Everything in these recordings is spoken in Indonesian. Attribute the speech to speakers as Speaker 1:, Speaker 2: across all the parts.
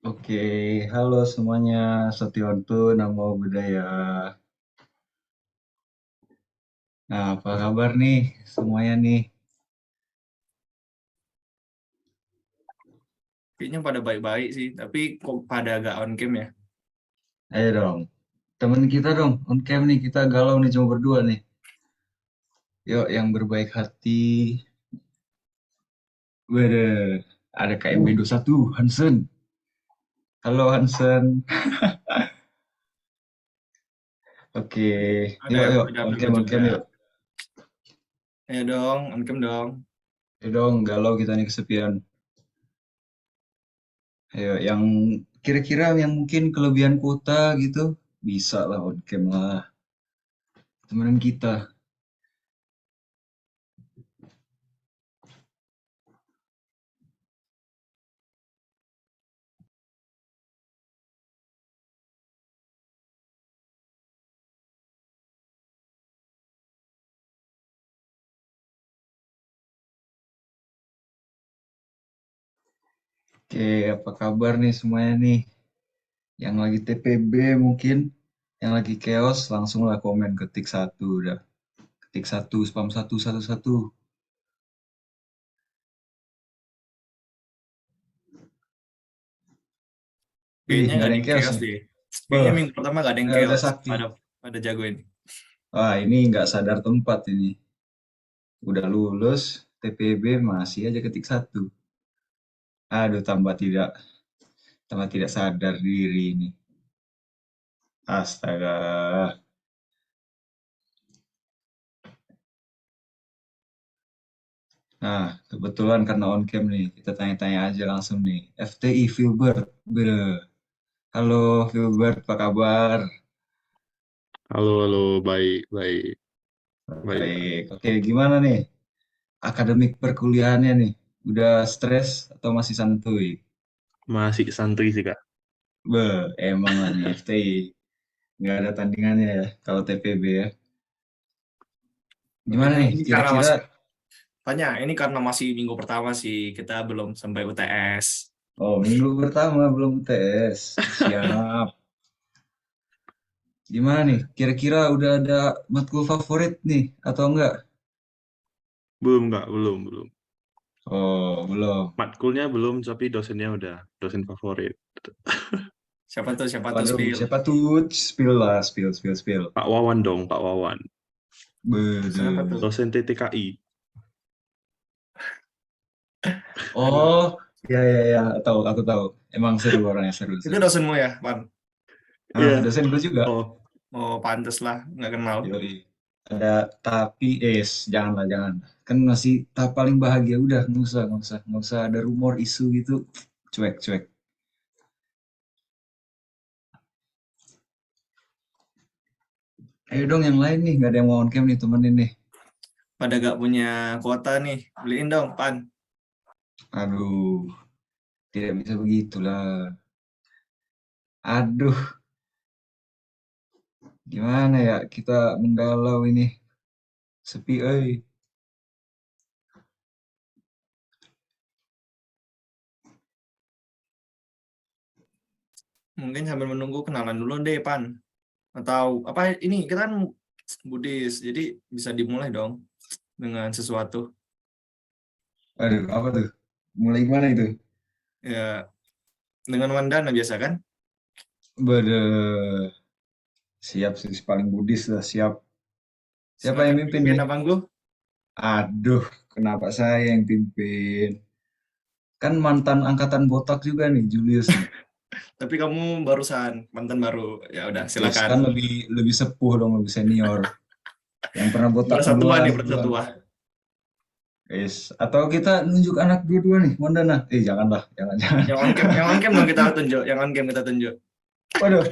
Speaker 1: Oke, halo semuanya. Setiontu Namo Buddhaya. Nah, apa kabar nih semuanya nih?
Speaker 2: Kayaknya pada baik-baik sih, tapi kok pada agak on cam ya?
Speaker 1: Ayo dong, temen kita dong, on cam nih, kita galau nih cuma berdua nih. Yuk, yang berbaik hati. Wede, ada KMB 21, Hansen. Halo Hansen. Oke,
Speaker 2: Ada
Speaker 1: yuk
Speaker 2: yang
Speaker 1: yuk,
Speaker 2: mau
Speaker 1: on
Speaker 2: jago
Speaker 1: cam
Speaker 2: juga.
Speaker 1: yuk.
Speaker 2: Ayo dong, on cam dong.
Speaker 1: Ayo dong, galau kita nih kesepian. Ayo, yang kira-kira yang mungkin kelebihan kuota gitu, bisa lah on cam lah. Temenan kita. Oke, apa kabar nih semuanya nih? Yang lagi TPB mungkin, yang lagi chaos, langsung lah komen ketik satu udah. Ketik satu, spam satu, satu, satu. Wih,
Speaker 2: Kayaknya
Speaker 1: nggak
Speaker 2: nggak
Speaker 1: ada
Speaker 2: ada
Speaker 1: yang
Speaker 2: yang
Speaker 1: chaos
Speaker 2: chaos
Speaker 1: nih.
Speaker 2: deh. Kayaknya
Speaker 1: Beuh,
Speaker 2: minggu pertama nggak ada yang
Speaker 1: udah
Speaker 2: chaos.
Speaker 1: sakti.
Speaker 2: Pada jago ini.
Speaker 1: Wah, ini nggak sadar tempat ini. Udah lulus, TPB masih aja ketik satu. Aduh, tambah tidak sadar diri ini. Astaga. Nah, kebetulan karena on cam nih, kita tanya-tanya aja langsung nih. FTI Filbert, beuh. Halo Filbert, apa kabar?
Speaker 3: Halo, halo, baik, baik, baik, Kak.
Speaker 1: Baik, oke gimana nih akademik perkuliahannya nih? Udah stres atau masih santuy?
Speaker 3: Masih santuy sih, Kak.
Speaker 1: Emang lah nih FTI, nggak ada tandingannya ya kalau TPB ya. Gimana
Speaker 2: Kayaknya
Speaker 1: nih
Speaker 2: ini karena
Speaker 1: kira-kira?
Speaker 2: masih ini karena masih minggu pertama sih, kita belum sampai UTS.
Speaker 1: Oh, minggu pertama belum tes. Siap. Gimana nih? Kira-kira udah ada matkul favorit nih atau enggak?
Speaker 3: Belum, Kak, belum, belum.
Speaker 1: Oh, belum.
Speaker 3: Matkulnya belum, tapi dosennya udah, dosen favorit.
Speaker 2: Siapa tuh
Speaker 1: Waduh,
Speaker 2: spill.
Speaker 1: siapa tuh? Spill lah, spill, spill, spill.
Speaker 3: Pak Wawan dong, Pak Wawan.
Speaker 2: Siapa
Speaker 1: Beuh.
Speaker 2: tuh?
Speaker 3: Dosen TTKI.
Speaker 2: Aduh.
Speaker 1: Oh, ya ya ya, tahu aku tahu. Emang seru orangnya seru
Speaker 2: Itu
Speaker 1: seru.
Speaker 2: dosenmu ya, Pan?
Speaker 1: Ah,
Speaker 3: Iya.
Speaker 1: dosen gue juga.
Speaker 3: Oh,
Speaker 2: Oh, pantes lah, nggak kenal.
Speaker 1: Yoi. Ada tapi janganlah jangan. Kan masih tahap paling bahagia udah nggak usah ada rumor isu gitu. Cuek cuek. Ayo dong yang lain nih nggak ada yang mau on cam nih temenin nih.
Speaker 2: Pada gak punya kuota nih, beliin dong, Pan.
Speaker 1: Aduh, tidak bisa begitulah. Aduh, gimana ya kita menggalau ini sepi
Speaker 2: Mungkin sambil menunggu kenalan dulu deh, Pan. Atau apa ini kita kan Buddhis, jadi bisa dimulai dong dengan sesuatu.
Speaker 1: Aduh, apa tuh? Mulai gimana itu?
Speaker 2: Ya, dengan Wandana biasa kan?
Speaker 1: Bade, siap sih paling Buddhis lah siap. Siapa yang
Speaker 2: Silakan
Speaker 1: mimpin
Speaker 2: pimpin
Speaker 1: nih?
Speaker 2: abangku.
Speaker 1: Aduh, kenapa saya yang pimpin? Kan mantan angkatan botak juga nih, Julius nih.
Speaker 2: Tapi kamu barusan mantan baru. Ya udah,
Speaker 1: Yes, kan
Speaker 2: silakan.
Speaker 1: lebih lebih sepuh dong, lebih senior. Yang pernah botak
Speaker 2: Berasa tua
Speaker 1: duluan,
Speaker 2: nih, berasa
Speaker 1: duluan.
Speaker 2: tua.
Speaker 1: Yes. Atau kita nunjuk anak dua-dua nih, Mondana. Janganlah, jangan, jangan.
Speaker 2: Yang on cam dong kita tunjuk, yang on cam kita tunjuk.
Speaker 1: Waduh,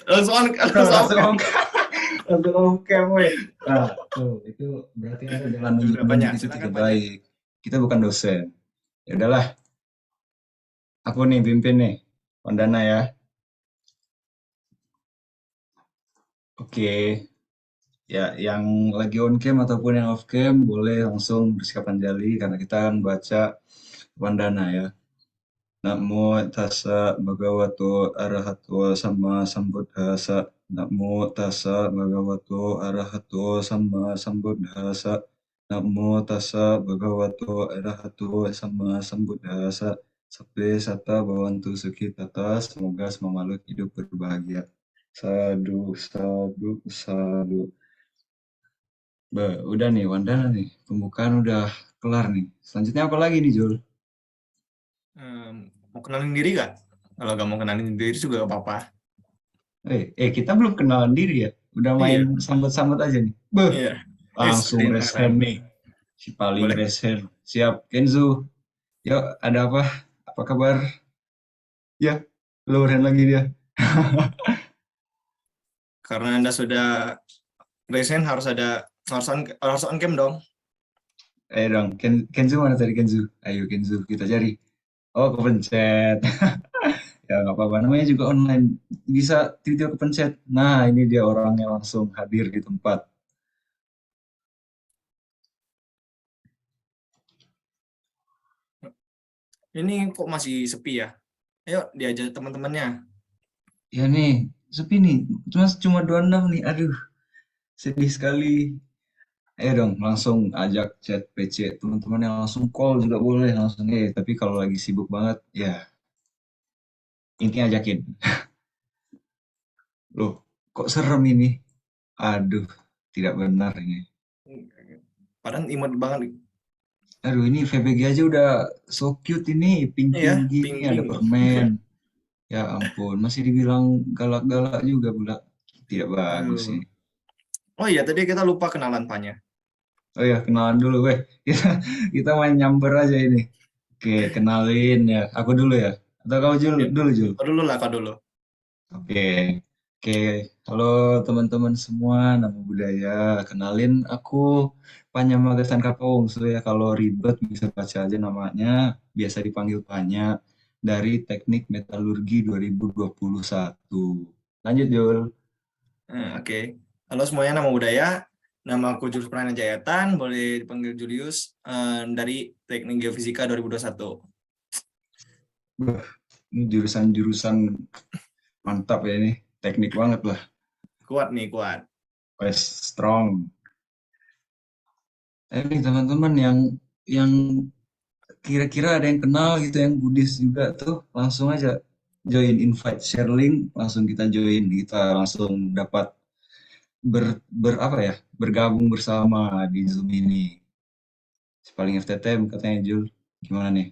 Speaker 2: Langsung on
Speaker 1: langsung
Speaker 2: cam.
Speaker 1: om, langsung om cam, weh. Nah, tuh, itu berarti Anda jangan
Speaker 2: Ya udah
Speaker 1: nunjuk-nunjuk
Speaker 2: banyak,
Speaker 1: itu
Speaker 2: silakan
Speaker 1: tidak
Speaker 2: banyak.
Speaker 1: baik. Kita bukan dosen. Ya udahlah, aku nih pimpin nih, Mondana ya. Oke, ya yang lagi on cam ataupun yang off cam boleh langsung bersikap anjali karena kita akan baca Wandana ya. Namo tassa bhagavato arahato sama sambuddhassa. Namo tassa bhagavato arahato sama sambuddhassa. Namo tassa bhagavato arahato sama sambuddhassa. Sabbe sata bhavantu sukhitata. Semoga semua makhluk hidup berbahagia. Sadu, sadu, sadu. Udah nih, Wanda nih. Pembukaan udah kelar nih. Selanjutnya apa lagi nih, Jul?
Speaker 2: Mau kenalin diri gak? Kalau gak mau kenalin diri juga gak apa-apa.
Speaker 1: Kita belum kenalan diri ya. Udah
Speaker 2: Iya,
Speaker 1: main sambut-sambut aja nih.
Speaker 2: iya.
Speaker 1: Langsung
Speaker 2: Ada yang
Speaker 1: raise hand nih. Si paling
Speaker 2: Boleh.
Speaker 1: raise hand. Siap, Kenzo. Yuk, ada apa? Apa kabar? Ya, lower hand lagi dia.
Speaker 2: Karena Anda sudah present harus on cam dong.
Speaker 1: Ayo dong, Kenzo mana tadi Kenzo? Ayo Kenzo, kita cari. Oh, kepencet. Ya, nggak apa-apa. Namanya juga online. Bisa tiba-tiba kepencet. Nah, ini dia orangnya langsung hadir di tempat.
Speaker 2: Ini kok masih sepi ya? Ayo diajak teman-temannya.
Speaker 1: Ya nih, sepi nih. Cuma 26 nih. Aduh, sedih sekali. Ayo dong, langsung ajak chat PC teman-teman yang langsung call juga boleh langsung tapi kalau lagi sibuk banget ya intinya ajakin. Loh, kok serem ini? Aduh, tidak benar ini.
Speaker 2: Padahal imut banget.
Speaker 1: Aduh, ini VBG aja udah so cute ini,
Speaker 2: Iya,
Speaker 1: pink-pink begini, ada
Speaker 2: pink-pink.
Speaker 1: permen. Ya ampun, masih dibilang galak-galak juga pula. Tidak bagus
Speaker 2: Aduh.
Speaker 1: ini.
Speaker 2: Oh iya, tadi kita lupa kenalan Panya.
Speaker 1: Oh ya, kenalan dulu, weh. Kita main nyamber aja ini. Oke, kenalin ya. Aku dulu ya. Atau kau
Speaker 2: Ya,
Speaker 1: dulu, Jul?
Speaker 2: kau dulu.
Speaker 1: Oke, oke. Halo teman-teman semua, nama budaya. Kenalin aku Panya Magasan Kapong. So ya kalau ribet bisa baca aja namanya. Biasa dipanggil Panya dari Teknik Metalurgi 2021. Lanjut, Jul.
Speaker 2: Oke. Halo semuanya, nama budaya. Nama aku Julius Pranajayatan, boleh dipanggil Julius dari Teknik Geofisika 2021.
Speaker 1: Ini jurusan-jurusan mantap ya ini. Teknik banget lah.
Speaker 2: Kuat nih, kuat.
Speaker 1: Wes strong. Ini teman-teman yang kira-kira ada yang kenal gitu yang Buddhis juga tuh langsung aja join invite share link langsung kita join kita langsung dapat apa ya bergabung bersama di Zoom ini. Si paling FTTM katanya Jul gimana nih?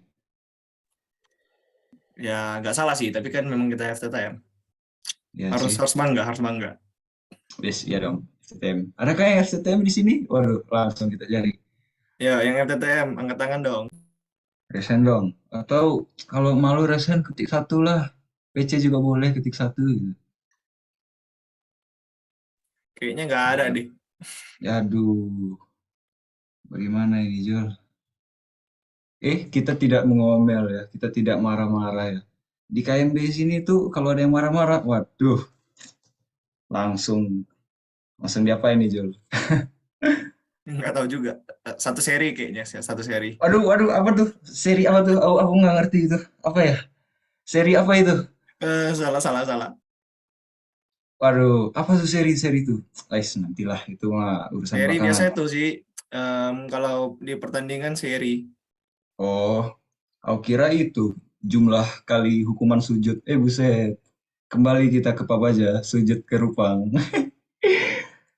Speaker 2: Ya, nggak salah sih, tapi kan memang kita FTTM.
Speaker 1: Ya
Speaker 2: Harus
Speaker 1: sih.
Speaker 2: bangga, harus bangga.
Speaker 1: Yes, ya dong FTTM. Adakah yang FTTM di sini? Waduh, langsung kita cari.
Speaker 2: Ya, yang FTTM, angkat tangan dong.
Speaker 1: Resen dong. Atau kalau malu resen ketik satu lah. PC juga boleh ketik satu gitu.
Speaker 2: Kayaknya nggak ada deh.
Speaker 1: Ya aduh. Bagaimana ini Jul? Kita tidak mengomel ya, kita tidak marah-marah ya. Di KMB sini tuh kalau ada yang marah-marah, waduh, langsung langsung diapain nih Jul?
Speaker 2: Nggak tahu juga. Satu seri kayaknya, satu seri.
Speaker 1: Waduh, apa tuh? Seri apa tuh? Aku nggak ngerti itu. Apa ya? Seri apa itu?
Speaker 2: Salah.
Speaker 1: Waduh, apa tuh seri-seri itu? Guys, nantilah itu mah urusan
Speaker 2: Seri biasa
Speaker 1: belakangan.
Speaker 2: itu sih, kalau di pertandingan seri.
Speaker 1: Oh, aku kira itu jumlah kali hukuman sujud. Buset. Kembali kita ke Pabaja, sujud ke Rupang.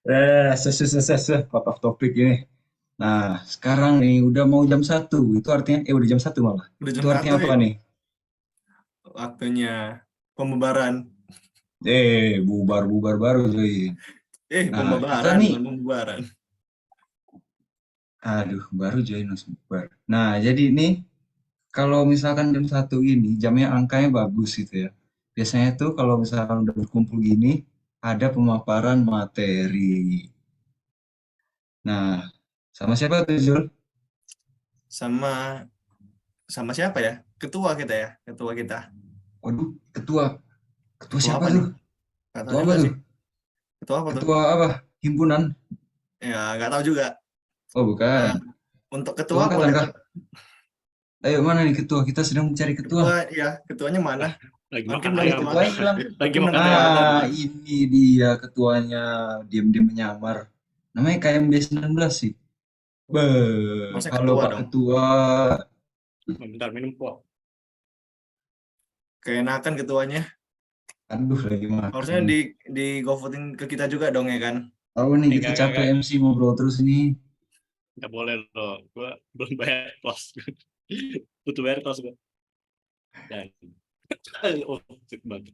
Speaker 1: Out of topic ini. Nah, sekarang nih udah mau jam 1. Itu artinya udah jam 1 malah.
Speaker 2: Udah jam
Speaker 1: Itu artinya
Speaker 2: 1
Speaker 1: apa
Speaker 2: ya,
Speaker 1: nih?
Speaker 2: waktunya pembubaran.
Speaker 1: Bubar baru join. Nah, kita
Speaker 2: Pembubaran,
Speaker 1: nih
Speaker 2: bukan pembubaran.
Speaker 1: aduh, baru join langsung bubar. Nah, jadi nih kalau misalkan jam 1 ini jamnya angkanya bagus gitu ya. Biasanya tuh kalau misalkan udah berkumpul gini ada pemaparan materi. Nah, sama siapa tuh Jul?
Speaker 2: Sama sama siapa ya? Ketua kita ya, ketua kita.
Speaker 1: Waduh, ketua. Ketua
Speaker 2: Ketua
Speaker 1: siapa
Speaker 2: apa
Speaker 1: tuh?
Speaker 2: nih? Nggak tahu
Speaker 1: Ketua apa
Speaker 2: juga
Speaker 1: tuh?
Speaker 2: sih. Ketua apa tuh?
Speaker 1: Ketua apa? Himpunan?
Speaker 2: Ya, nggak tahu juga.
Speaker 1: Oh,
Speaker 2: Eh,
Speaker 1: bukan.
Speaker 2: untuk
Speaker 1: Ketua
Speaker 2: ketua
Speaker 1: angkatan
Speaker 2: boleh
Speaker 1: kah? Ayo mana nih ketua? Kita sedang mencari ketua.
Speaker 2: Ketuanya mana?
Speaker 4: Lagi
Speaker 2: Mungkin
Speaker 4: makan
Speaker 2: belum
Speaker 4: ayam.
Speaker 2: ketua.
Speaker 1: Ketua hilang.
Speaker 4: Lagi
Speaker 2: Mungkin
Speaker 4: makan
Speaker 2: belum
Speaker 4: ayam.
Speaker 2: ketua.
Speaker 1: Ah, ini dia ketuanya diam-diam menyamar. Namanya KMB 19 sih.
Speaker 2: Masa
Speaker 1: Halo
Speaker 2: ketua
Speaker 1: Pak
Speaker 2: dong?
Speaker 1: Ketua.
Speaker 4: Bentar minum kok.
Speaker 2: Keenakan ketuanya.
Speaker 1: Aduh, lagi
Speaker 2: Harusnya
Speaker 1: makan.
Speaker 2: di GoVoting ke kita juga dong ya kan?
Speaker 1: Tahu nih kita capek
Speaker 4: Enggak.
Speaker 1: MC ngobrol terus ini.
Speaker 4: Nggak boleh loh. Gue belum bayar kos. Butuh bayar kos gue. Dan oh, shit banget.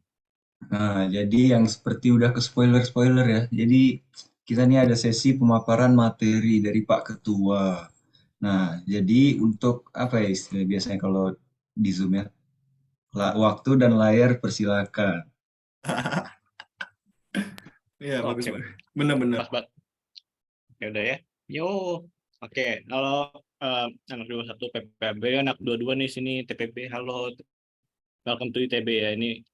Speaker 1: Nah, jadi yang seperti udah ke spoiler-spoiler ya. Jadi kita nih ada sesi pemaparan materi dari Pak Ketua. Nah, jadi untuk apa ya istilah biasanya kalau di Zoom ya? Waktu dan layar persilakan.
Speaker 2: Iya, bagus
Speaker 4: Oke,
Speaker 2: banget. Bener-bener.
Speaker 4: pas banget. Ya udah ya. Yo. Oke, kalau anak 21 PPB, anak 22 nih sini TPB. Halo, welcome to ITB ya. Ini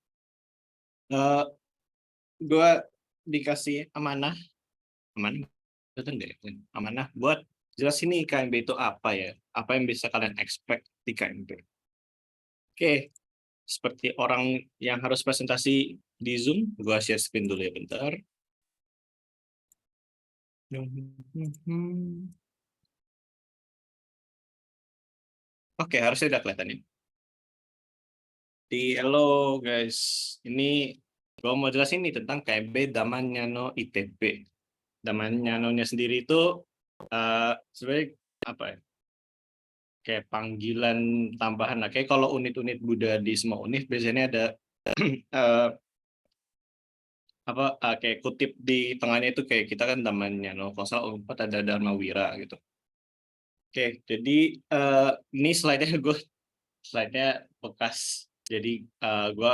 Speaker 4: gue dikasih amanah betul nggak ya? Amanah buat jelasin nih KMB itu apa ya, apa yang bisa kalian expect di KMB. Oke, seperti orang yang harus presentasi di Zoom, gue share screen dulu ya bentar. Oke, harusnya udah kelihatan ya. Hello guys, ini gue mau jelasin nih tentang KMB Dhammayano ITB. Dhammayano-nya sendiri itu sebenarnya apa ya? Kayak panggilan tambahan lah. Kayak kalau unit-unit Buddha di semua univ biasanya ada kayak kutip di tengahnya itu kayak kita kan Dhammayano, kalau salah Unpad ada Dharma Wira gitu. Oke, jadi ini slide-nya bekas. Jadi gue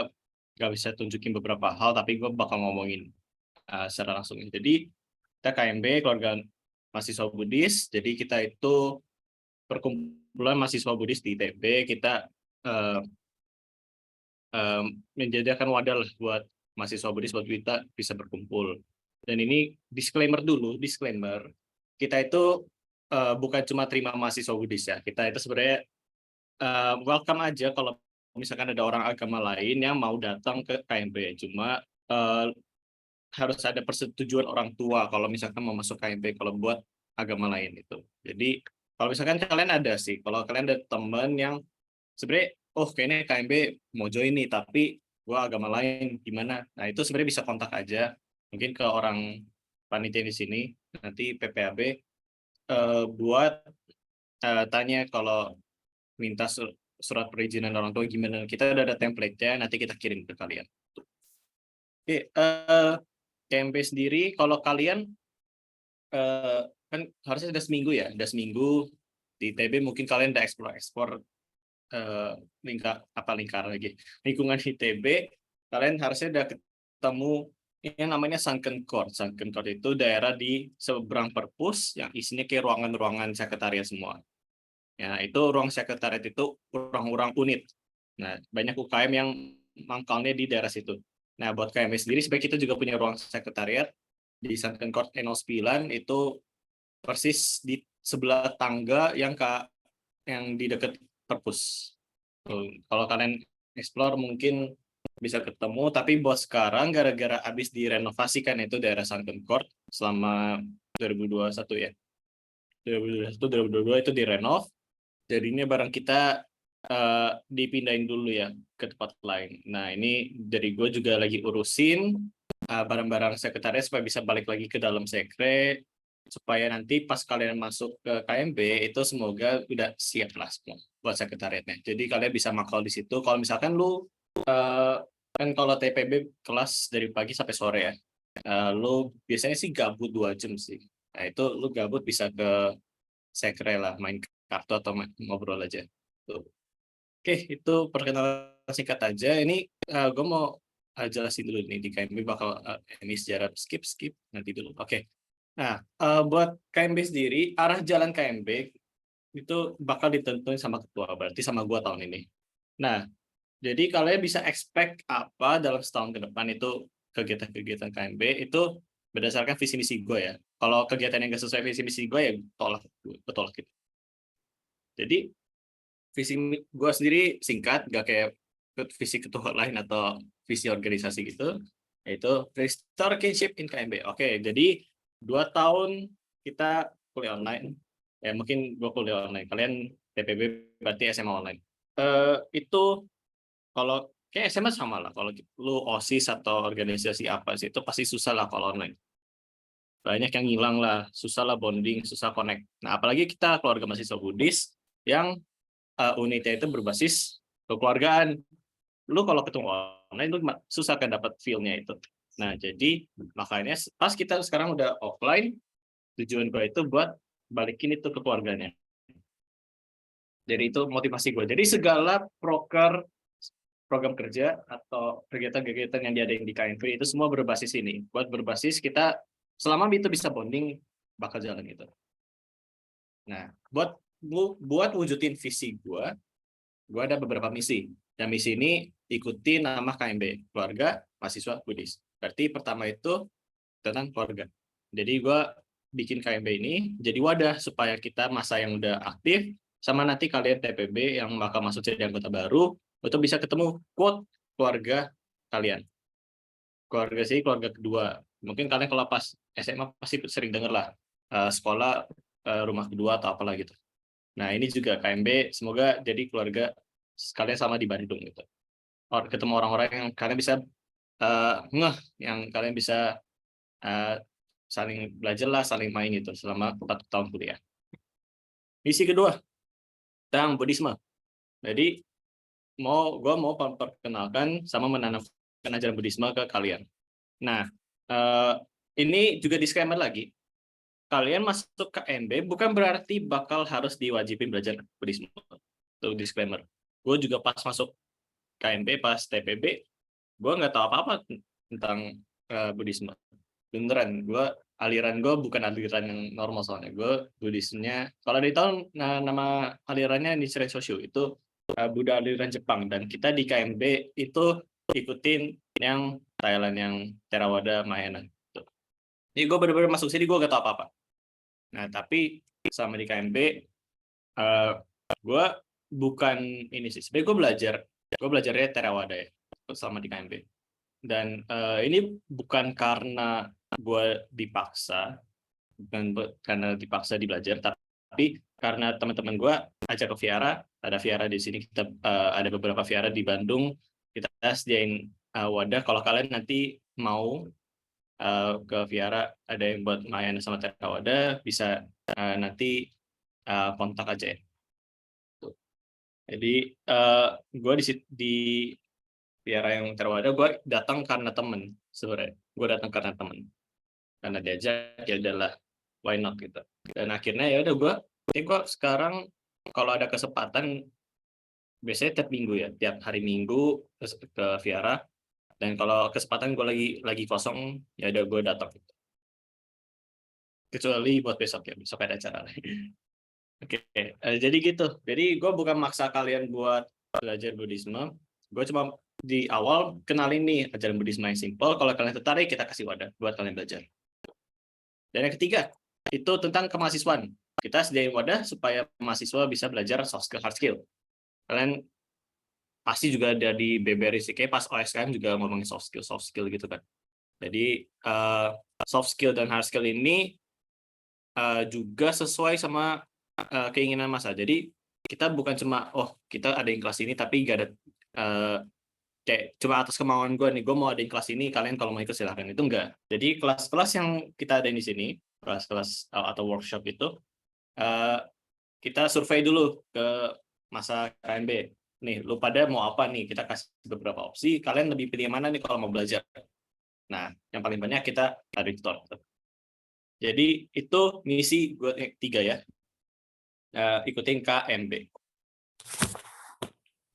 Speaker 4: nggak bisa tunjukin beberapa hal, tapi gue bakal ngomongin secara langsung. Jadi kita KMB, keluarga mahasiswa Buddhis. Jadi kita itu perkumpulan mahasiswa Buddhis di ITB. Kita menjadikan wadah lah buat mahasiswa Buddhis buat kita bisa berkumpul. Dan ini disclaimer dulu, kita itu bukan cuma terima mahasiswa Buddhis ya. Kita itu sebenarnya welcome aja kalau misalkan ada orang agama lain yang mau datang ke KMB. Cuma harus ada persetujuan orang tua kalau misalkan mau masuk KMB kalau buat agama lain itu. Jadi kalau misalkan kalian ada sih, kalau kalian ada teman yang sebenarnya kayaknya KMB mau join nih tapi gua agama lain gimana, nah itu sebenarnya bisa kontak aja mungkin ke orang panitia di sini nanti PPAB buat tanya kalau minta surat perizinan orang tua gimana. Kita udah ada template-nya, nanti kita kirim ke kalian. Oke, KMB sendiri kalau kalian kan harusnya udah seminggu ya, seminggu di ITB, mungkin kalian udah explore lingkungan ITB. Kalian harusnya udah ketemu yang namanya Sunken Court. Sunken Court itu daerah di seberang perpus yang isinya kayak ruangan-ruangan sekretariat semua. Ya, itu ruang sekretariat itu ruang-ruang unit. Nah, banyak UKM yang mangkalnya di daerah situ. Nah, buat KMB sendiri sebenarnya kita juga punya ruang sekretariat di Sunken Court N09 itu persis di sebelah tangga yang di dekat perpus. Kalau kalian explore mungkin bisa ketemu, tapi buat sekarang gara-gara habis direnovasikan itu daerah Sunken Court selama 2021 ya. 2021 2022 itu direnov. Jadinya barang kita dipindahin dulu ya ke tempat lain. Nah, ini dari gue juga lagi urusin barang-barang sekretariat supaya bisa balik lagi ke dalam sekre, supaya nanti pas kalian masuk ke KMB itu semoga udah siap lah semua buat sekretariatnya. Jadi kalian bisa makal di situ. Kalau misalkan lu kan kalau TPB kelas dari pagi sampai sore ya, lu biasanya sih gabut 2 jam sih. Nah, itu lu gabut bisa ke sekre lah, main kartu atau ngobrol aja. Tuh. Oke, itu perkenalan singkat aja. Ini gue mau jelasin dulu nih di KMB bakal ini sejarah skip nanti dulu. Oke. Nah, buat KMB sendiri, arah jalan KMB itu bakal ditentuin sama ketua, berarti sama gua tahun ini. Nah, jadi kalian bisa expect apa dalam setahun ke depan itu kegiatan-kegiatan KMB itu berdasarkan visi misi gue ya. Kalau kegiatan yang nggak sesuai visi misi gue ya tolak gitu. Jadi visi gue sendiri singkat, gak kayak visi ketua lain atau visi organisasi gitu, yaitu restore kinship in KMB. Oke, jadi 2 tahun kita kuliah online. Ya mungkin gue kuliah online, kalian TPB berarti SMA online. Itu kalau kayak SMA sama lah, kalau lu OSIS atau organisasi apa sih, itu pasti susah lah kalau online. Banyak yang hilang lah, susah lah bonding, susah connect. Nah, apalagi kita keluarga mahasiswa Buddhis yang unitnya itu berbasis kekeluargaan. Lu kalau ketemu online, lu susah kan dapat feel-nya itu. Nah, jadi makanya pas kita sekarang udah offline, tujuan gue itu buat balikin itu ke keluarganya. Jadi itu motivasi gue. Jadi segala program kerja atau kegiatan-kegiatan yang diadain di KMV itu semua berbasis ini. Buat berbasis kita selama itu bisa bonding bakal jalan itu. Nah, buat wujudin visi gue ada beberapa misi. Dan misi ini ikuti nama KMB, Keluarga Mahasiswa Buddhis. Berarti pertama itu tentang keluarga. Jadi gue bikin KMB ini jadi wadah supaya kita masa yang udah aktif sama nanti kalian TPB yang bakal masuk jadi anggota baru untuk bisa ketemu quote keluarga kalian. Keluarga sih keluarga kedua. Mungkin kalian kalau pas SMA pasti sering denger lah sekolah rumah kedua atau apalah gitu. Nah ini juga KMB semoga jadi keluarga kalian sama di Bandung gitu. Ketemu orang-orang yang kalian bisa yang kalian bisa saling belajar lah, saling main itu selama 4 tahun kuliah. Misi kedua tentang Buddhisme. Jadi gue mau memperkenalkan sama menanamkan ajaran Buddhisme ke kalian. Nah, ini juga disclaimer lagi. Kalian masuk ke KMB bukan berarti bakal harus diwajibin belajar Buddhisme. Itu disclaimer. Gue juga pas masuk KMB, pas TPB, gue nggak tahu apa-apa tentang Buddhisme. Beneran, aliran gue bukan aliran yang normal soalnya. Gue Buddhismenya, kalau di tahun nama alirannya Nichiren Shoshu, itu Buddha aliran Jepang. Dan kita di KMB itu ikutin yang Thailand, yang Theravada Mahayana. Jadi gue bener-bener masuk sini, gue gak tau apa-apa. Nah, tapi sama di KMB, gue bukan ini sih. Sebenarnya gue belajarnya Theravada ya, selama di KMB. Dan ini bukan karena gue dipaksa, bukan karena dipaksa dibelajar, tapi karena teman-teman gue ajak ke Viara, ada Viara di sini, kita ada beberapa Viara di Bandung, kita sediain wadah kalau kalian nanti mau ke Viara, ada yang buat Mahayana sama Theravada, bisa nanti kontak aja ya. Jadi gue di Viara yang Theravada, gue datang karena temen sebenarnya. Gue datang karena temen. Karena diajak, ya udahlah, why not gitu. Dan akhirnya ya udah gue sekarang kalau ada kesempatan, biasanya tiap minggu ya, tiap hari Minggu ke Viara. Dan kalau kesempatan gue lagi kosong, ya udah gue datang. Kecuali buat besok ya, besok ada acara. Oke, jadi gitu. Jadi gue bukan maksa kalian buat belajar Buddhisme. Gue cuma di awal kenalin nih ajaran Buddhisme yang simple. Kalau kalian tertarik, kita kasih wadah buat kalian belajar. Dan yang ketiga, itu tentang kemahasiswaan. Kita sediain wadah supaya mahasiswa bisa belajar soft skill, hard skill. Kalian pasti juga ada di BBRIC, kayak pas OSKM juga ngomongin soft skill gitu kan. Jadi soft skill dan hard skill ini juga sesuai sama keinginan masa. Jadi kita bukan cuma kita ada yang kelas ini tapi nggak ada kayak cuma atas kemauan gue nih, gue mau ada yang kelas ini, kalian kalau mau ikut silahkan. Itu enggak. Jadi kelas-kelas yang kita ada di sini, kelas-kelas atau workshop itu kita survei dulu ke masa KMB. Nih, lu pada mau apa nih? Kita kasih beberapa opsi. Kalian lebih pilih mana nih kalau mau belajar? Nah, yang paling banyak kita tarik tutor. Jadi itu misi gue 3 ya. Ikutin KMB.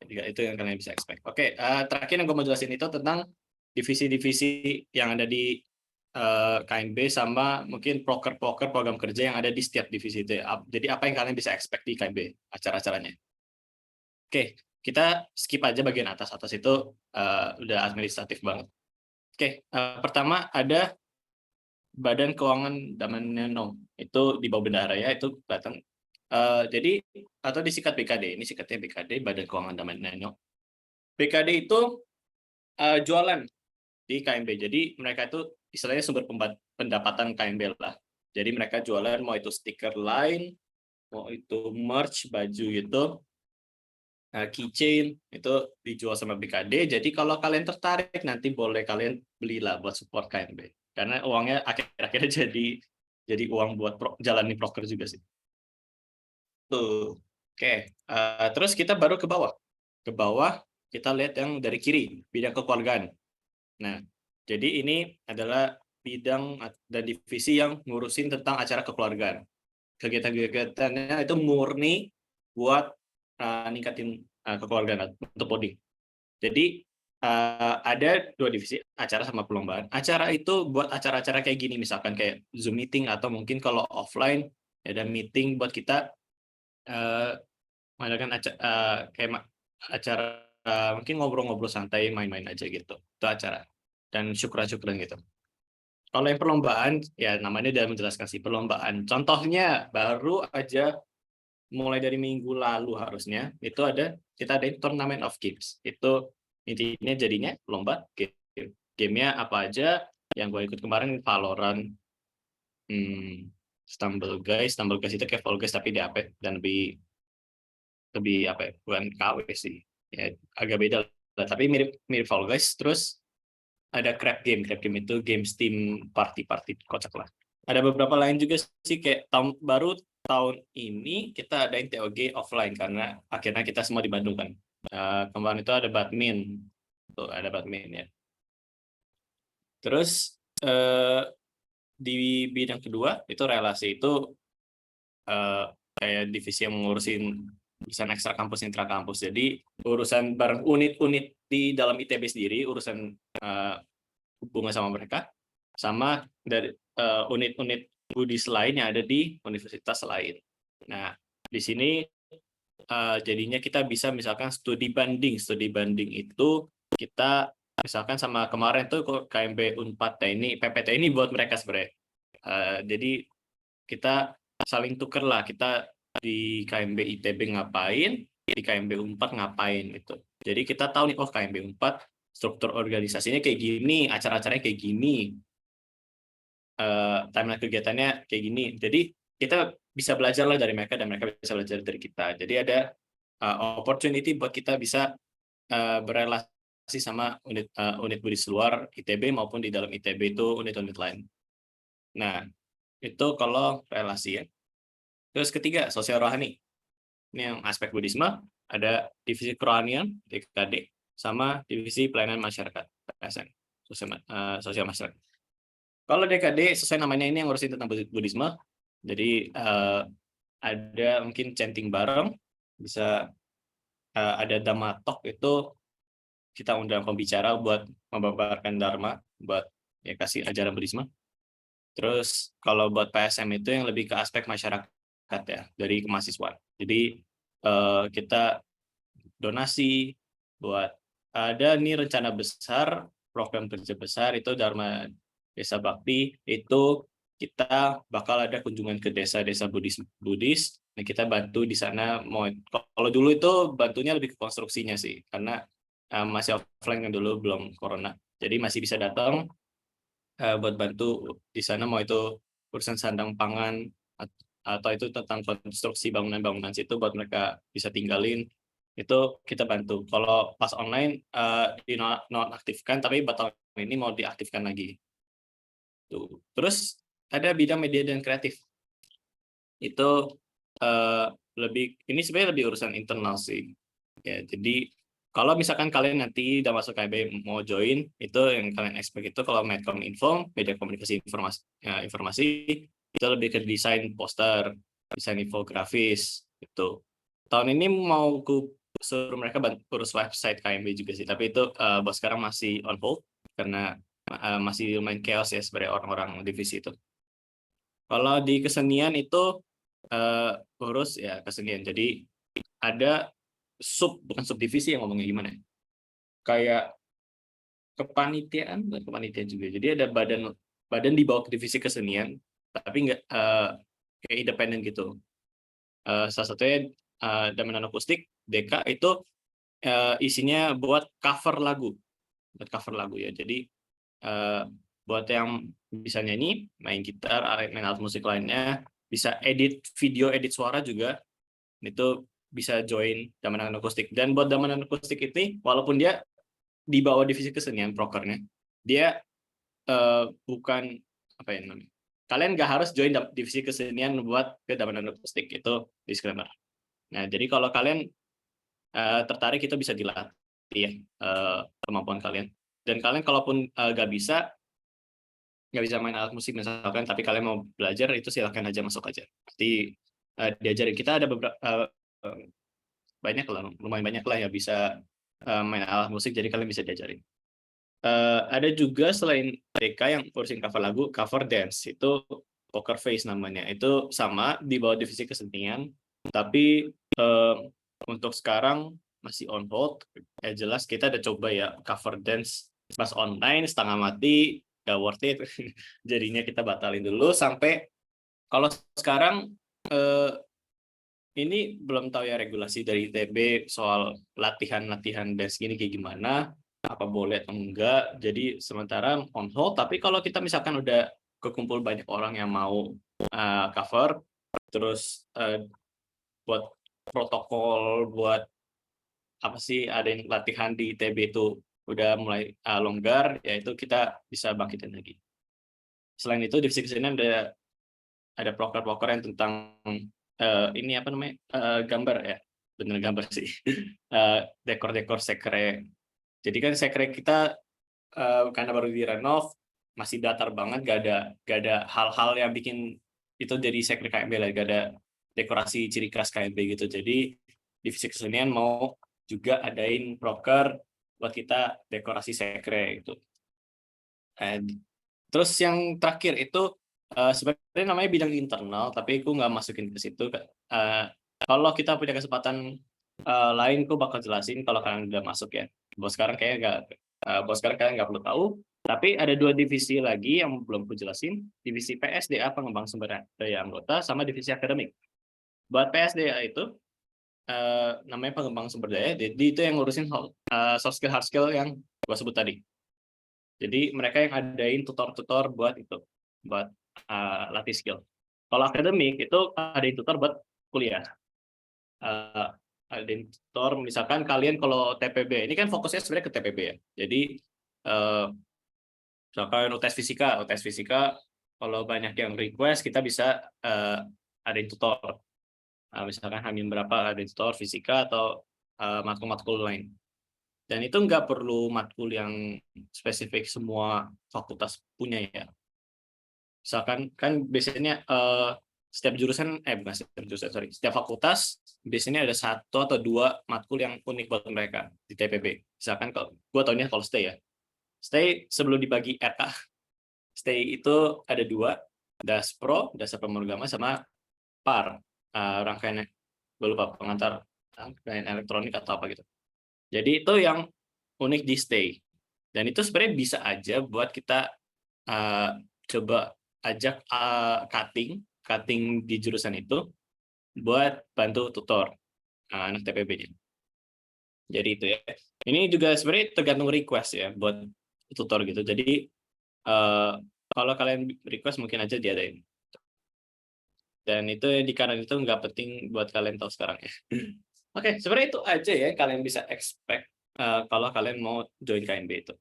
Speaker 4: Itu yang kalian bisa expect. Oke, terakhir yang gue mau jelasin itu tentang divisi-divisi yang ada di KMB sama mungkin proker-proker program kerja yang ada di setiap divisi itu. Jadi apa yang kalian bisa expect di KMB acara-acaranya. Oke, kita skip aja bagian atas. Atas itu udah administratif banget. Oke, pertama ada Badan Keuangan Damayanong. Itu di bawah bendahara ya, itu kelihatan Jadi atau disingkat BKD, ini singkatnya BKD, Badan Keuangan Damai Nano. BKD itu jualan di KMB. Jadi mereka itu istilahnya sumber pendapatan KMB lah. Jadi mereka jualan mau itu stiker line, mau itu merch baju gitu, keychain itu dijual sama BKD. Jadi kalau kalian tertarik nanti boleh kalian belilah buat support KMB. Karena uangnya akhir-akhirnya jadi uang buat jalani proker juga sih. Tuh. Oke. Terus kita baru ke bawah. Ke bawah kita lihat yang dari kiri, bidang kekeluargaan. Nah, jadi ini adalah bidang dan divisi yang ngurusin tentang acara kekeluargaan. Kegiatan-kegiatannya itu murni buat ningkatin kekeluargaan untuk bonding. Jadi ada 2 divisi, acara sama perlombaan. Acara itu buat acara-acara kayak gini, misalkan kayak Zoom meeting atau mungkin kalau offline ada meeting buat kita mengadakan kayak acara mungkin ngobrol-ngobrol santai, main-main aja gitu. Itu acara. Dan syukuran-syukuran gitu. Kalau yang perlombaan, ya namanya udah menjelaskan sih perlombaan. Contohnya baru aja mulai dari minggu lalu harusnya itu kita ada Tournament of Games. Itu intinya jadinya lomba game. Gamenya apa aja yang gue ikut kemarin Valorant, Stumble Guys itu kayak Fall Guys tapi di HP dan lebih apa ya, bukan KW sih. Ya agak beda lah, tapi mirip Fall Guys. Terus ada Crab Game itu game Steam party kocak lah. Ada beberapa lain juga sih kayak tahun ini kita adain TOG offline karena akhirnya kita semua di Bandung kan. Kemarin itu ada badminton, tuh ada badminton ya. Terus di bidang kedua itu relasi itu kayak divisi yang mengurusin urusan ekstra kampus intra kampus. Jadi urusan bareng unit-unit di dalam ITB sendiri, urusan hubungan sama mereka, sama dari unit-unit Budis lain yang ada di universitas lain. Nah, di sini jadinya kita bisa misalkan studi banding. Studi banding itu kita misalkan sama kemarin tuh KMB Unpad ini, PPT ini buat mereka sebenarnya. Jadi kita saling tuker lah, kita di KMB ITB ngapain, di KMB Unpad ngapain gitu. Jadi kita tahu nih, oh KMB Unpad struktur organisasinya kayak gini, acara-acaranya kayak gini, timeline kegiatannya kayak gini. Jadi kita bisa belajar lah dari mereka dan mereka bisa belajar dari kita. Jadi ada opportunity buat kita bisa berelasi sama unit Budis luar ITB maupun di dalam ITB itu unit-unit lain. Nah, itu kalau relasi ya. Terus ketiga, sosial rohani. Ini yang aspek Budisme, ada divisi kerohanian, DKD, sama divisi pelayanan masyarakat, PSN, sosial masyarakat. Kalau DKD, sesuai namanya ini yang ngurusin tentang Budisme, jadi ada mungkin chanting bareng, bisa ada Dhamma Talk, itu kita undang pembicara buat membabarkan Dharma, buat ya kasih ajaran Budisme. Terus kalau buat PSM itu yang lebih ke aspek masyarakat ya, dari kemahasiswaan. Jadi kita donasi buat ada nih rencana besar, program kerja besar itu Dharma Desa Bakti, itu kita bakal ada kunjungan ke desa-desa Buddhis. Nah, kita bantu di sana. Kalau dulu itu bantunya lebih ke konstruksinya sih, karena masih offline kan dulu, belum corona. Jadi masih bisa datang buat bantu di sana, mau itu urusan sandang pangan atau itu tentang konstruksi bangunan-bangunan situ buat mereka bisa tinggalin, itu kita bantu. Kalau pas online dinonaktifkan, tapi tahun ini mau diaktifkan lagi. Tuh. Terus ada bidang media dan kreatif. Itu ini sebenarnya lebih urusan internal sih. Ya, jadi kalau misalkan kalian nanti udah masuk KIB mau join, itu yang kalian expect itu kalau Medcom Info, media komunikasi informasi itu lebih ke desain poster, desain infografis itu. Tahun ini mau suruh mereka urus website KMB juga sih, tapi itu buat sekarang masih on hold karena masih lumayan chaos ya sebenarnya orang-orang divisi itu. Kalau di kesenian itu urus ya kesenian. Jadi ada bukan subdivisi yang ngomongnya gimana? Kayak kepanitiaan juga. Jadi ada badan di bawah divisi kesenian, tapi nggak kayak independen gitu. Salah satunya Damanan Akustik DK itu isinya buat cover lagu ya. Jadi buat yang bisa nyanyi, main gitar, main alat musik lainnya, bisa edit video, edit suara juga, itu bisa join Damanan Akustik. Dan buat Damanan Akustik ini, walaupun dia di bawah divisi kesenian prokernya, dia bukan apa ya namanya. Kalian nggak harus join divisi kesenian buat ke Damanan Akustik, itu disclaimer. Nah, jadi kalau kalian tertarik, itu bisa dilatih ya kemampuan kalian. Dan kalian kalaupun nggak bisa main alat musik misalkan, tapi kalian mau belajar, itu silakan aja masuk aja. Pasti diajarin. Kita ada beberapa lumayan banyak lah ya bisa main alat musik, jadi kalian bisa diajarin. Ada juga selain DK yang urusin cover lagu, cover dance, itu Poker Face namanya. Itu sama di bawah divisi kesenian, tapi untuk sekarang masih on hold. Jelas kita udah coba ya cover dance pas online, setengah mati, gak worth it. Jadinya kita batalin dulu sampai kalau sekarang ini belum tahu ya regulasi dari ITB soal latihan dance gini kayak gimana, apa boleh atau enggak. Jadi sementara on hold, tapi kalau kita misalkan udah kekumpul banyak orang yang mau cover, terus buat protokol, buat apa sih, ada yang latihan di ITB itu udah mulai longgar, yaitu kita bisa bangkitin lagi. Selain itu divisi kesenian ada proker-proker yang tentang ini apa namanya, gambar ya, bener gambar sih. Dekor-dekor sekre. Jadi kan sekre kita karena baru direnov, masih datar banget, gak ada hal-hal yang bikin itu jadi sekre KMB lah, gak ada dekorasi ciri khas KMB gitu. Jadi divisi kesenian mau juga adain proker buat kita dekorasi sekre gitu. Terus yang terakhir itu sebenarnya namanya bidang internal, tapi aku nggak masukin ke situ. Kalau kita punya kesempatan lain, aku bakal jelasin kalau kalian udah masuk ya. Buat sekarang kayaknya kalian nggak perlu tahu. Tapi ada 2 divisi lagi yang belum aku jelasin. Divisi PSDA, pengembang sumber daya anggota, sama divisi akademik. Buat PSDA itu namanya pengembang sumber daya, jadi itu yang ngurusin soft skill, hard skill yang gua sebut tadi. Jadi mereka yang adain tutor-tutor buat itu, buat latih skill. Kalau akademik itu adain tutor buat kuliah. Adain tutor, misalkan kalian kalau TPB, ini kan fokusnya sebenarnya ke TPB ya. Jadi misalkan UTS fisika, kalau banyak yang request, kita bisa adain tutor. Misalkan Hamin berapa ada tutor fisika atau matkul-matkul lain. Dan itu nggak perlu matkul yang spesifik semua fakultas punya ya. Misalkan kan biasanya setiap jurusan, setiap fakultas biasanya ada 1 atau 2 matkul yang unik buat mereka di TPB. Misalkan kalau gue tahunya kalau stay ya. Stay sebelum dibagi RK. Stay itu ada 2, Daspro, Dasar Pemrograman, sama PAR. Rangkaian lupa pengantar rangkaian elektronik atau apa gitu. Jadi itu yang unik di stay. Dan itu sebenarnya bisa aja buat kita coba ajak cutting di jurusan itu buat bantu tutor anak TPB-nya. Jadi itu ya. Ini juga sebenarnya tergantung request ya buat tutor gitu. Jadi kalau kalian request mungkin aja diadain. Dan itu dikarenakan itu nggak penting buat kalian tahu sekarang ya. Oke, sebenarnya itu aja ya kalian bisa expect kalau kalian mau join KMB itu.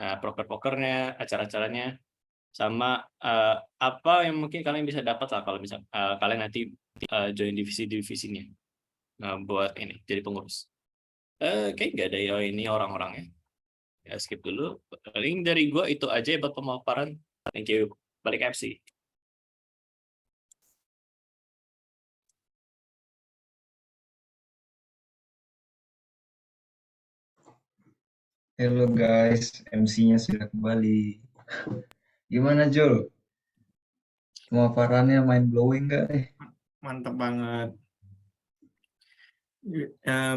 Speaker 4: Proker-prokernya, acara-acaranya, sama apa yang mungkin kalian bisa dapat lah kalau misal kalian nanti join divisi-divisinya buat ini jadi pengurus. Kayak nggak ada ya ini orang-orangnya. Ya skip dulu. Paling dari gua itu aja buat pemaparan. Thank you. Balik FC.
Speaker 1: Halo guys, MC-nya sudah kembali. Gimana Jul? Pemaparannya mind blowing nggak nih?
Speaker 2: Mantap banget.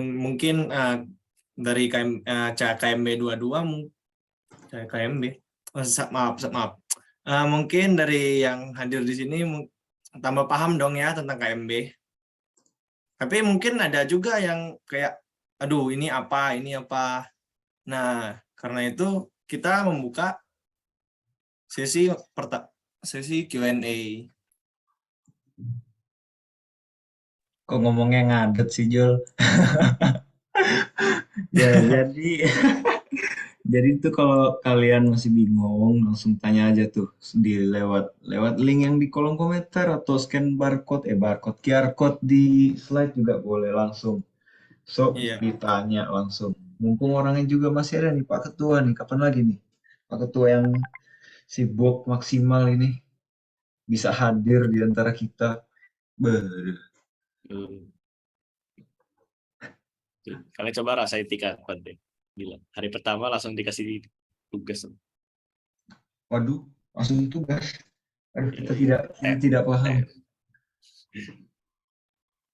Speaker 2: Mungkin dari KMB 22 KMB. Maaf. Mungkin dari yang hadir di sini tambah paham dong ya tentang KMB. Tapi mungkin ada juga yang kayak, aduh ini apa, ini apa. Nah, karena itu kita membuka sesi sesi Q&A.
Speaker 1: Kok ngomongnya ngadet sih, Jul? Ya, jadi jadi tuh kalau kalian masih bingung, langsung tanya aja tuh di lewat lewat link yang di kolom komentar atau scan barcode QR code di slide juga boleh langsung. So,
Speaker 2: Iya.
Speaker 1: ditanya langsung. Mumpung orangnya juga masih ada nih, Pak Ketua nih. Kapan lagi nih? Pak Ketua yang sibuk maksimal ini bisa hadir di antara kita. Ber.
Speaker 4: Hmm. Kalian coba rasain 3 deh. Gila. Hari pertama langsung dikasih tugas.
Speaker 1: Waduh, langsung tugas. Aduh, kita
Speaker 4: Eh,
Speaker 1: tidak paham.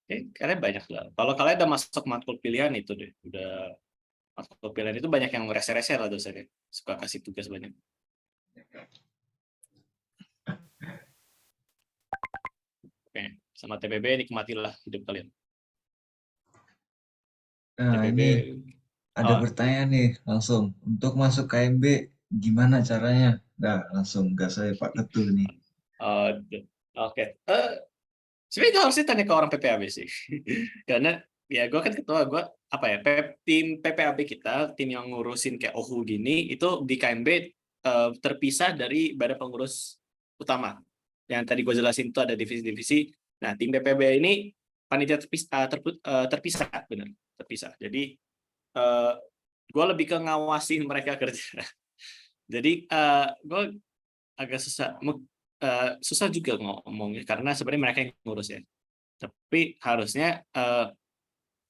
Speaker 4: Kalian banyak lah. Kalau kalian udah masuk matkul pilihan itu deh, udah matkul pilihan itu banyak yang rese-rese lah dosennya. Suka kasih tugas banyak. Oke, sama TPB nikmatilah hidup kalian.
Speaker 1: Nah,
Speaker 4: TPB,
Speaker 1: ini ada
Speaker 4: oh,
Speaker 1: pertanyaan nih langsung. Untuk masuk KMB gimana caranya? Nah, langsung gas saya Pak Ketua nih.
Speaker 4: oh, oke. Sebenarnya harusnya tanya ke orang PPAB sih, karena ya gue kan ketua, gue apa ya, tim PPAB kita, tim yang ngurusin kayak OHU gini, itu di KMB terpisah dari badan pengurus utama. Yang tadi gue jelasin itu ada divisi-divisi. Nah, tim PPAB ini panitia terpisah, benar, terpisah. Jadi gue lebih ke ngawasin mereka kerja. Jadi gue agak susah juga ngomongnya karena sebenarnya mereka yang ngurus ya. Tapi harusnya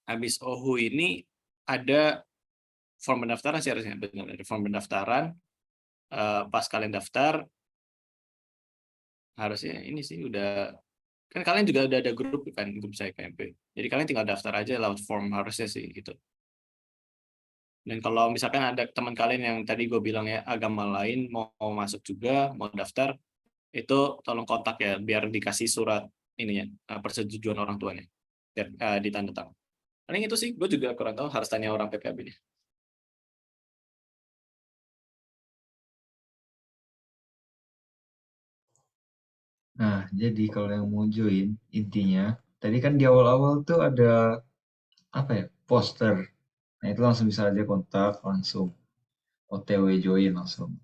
Speaker 4: habis OHU ini ada form pendaftaran sih, harusnya benar ada form pendaftaran. Pas kalian daftar harusnya ini sih udah, kan kalian juga udah ada grup kan, grup saya KMP. Jadi kalian tinggal daftar aja lewat form, harusnya sih gitu. Dan kalau misalkan ada teman kalian yang tadi gue bilang ya agama lain mau masuk juga, mau daftar, itu tolong kontak ya biar dikasih surat ininya, persetujuan orang tuanya biar ditanda tangan. Paling itu sih, gue juga kurang tahu, harus tanya orang PPAB nih.
Speaker 1: Nah, jadi kalau yang mau join, intinya, tadi kan di awal-awal tuh ada, apa ya, poster. Nah, itu langsung bisa aja kontak, langsung OTW join langsung.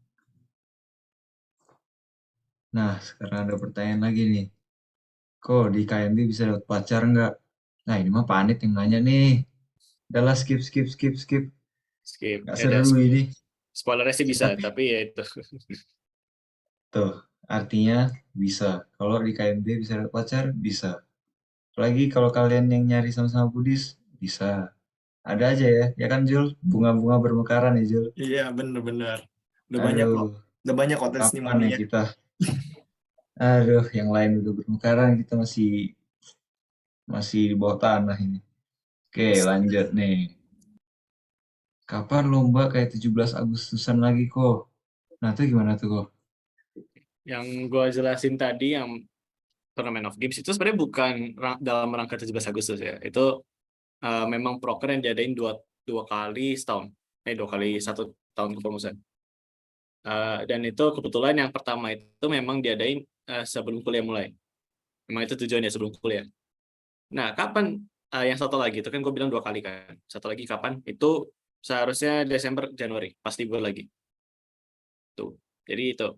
Speaker 1: Nah, sekarang ada pertanyaan lagi nih. Kok di KMB bisa dapat pacar nggak? Nah, ini mah Panit yang nanya nih. Udahlah, skip, skip, skip, skip.
Speaker 4: Skip.
Speaker 1: Nggak
Speaker 4: Ya udah,
Speaker 1: seru ini.
Speaker 4: spoilernya sih bisa,
Speaker 1: Tapi,
Speaker 4: tapi ya itu.
Speaker 1: tuh, artinya bisa. Kalau di KMB bisa dapat pacar, bisa. Apalagi kalau kalian yang nyari sama-sama Budis, bisa. Ada aja ya, ya kan Jul? Bunga-bunga bermekaran ya Jul?
Speaker 2: Iya, bener-bener. Udah banyak kok.
Speaker 1: Aduh,
Speaker 2: Udah banyak kok
Speaker 1: kapan ya
Speaker 2: testimoninya.
Speaker 1: kita? Aduh, yang lain udah bermekaran, kita masih masih di bawah tanah ini. Oke, lanjut nih. Kapan lomba kayak 17 Agustusan lagi kok? Nah, itu gimana tuh kok?
Speaker 4: Yang gue jelasin tadi, yang Tournament of Games, itu sebenarnya bukan dalam rangka 17 Agustus ya. Itu memang proker yang diadain dua kali setahun. 2 kali 1 tahun kepengurusan. Dan itu kebetulan yang pertama itu memang diadain sebelum kuliah mulai. Memang itu tujuannya sebelum kuliah. Nah, kapan yang satu lagi? Itu kan gue bilang 2 kali kan. Satu lagi kapan? Itu seharusnya Desember, Januari. Pasti gue lagi. Tuh. Jadi itu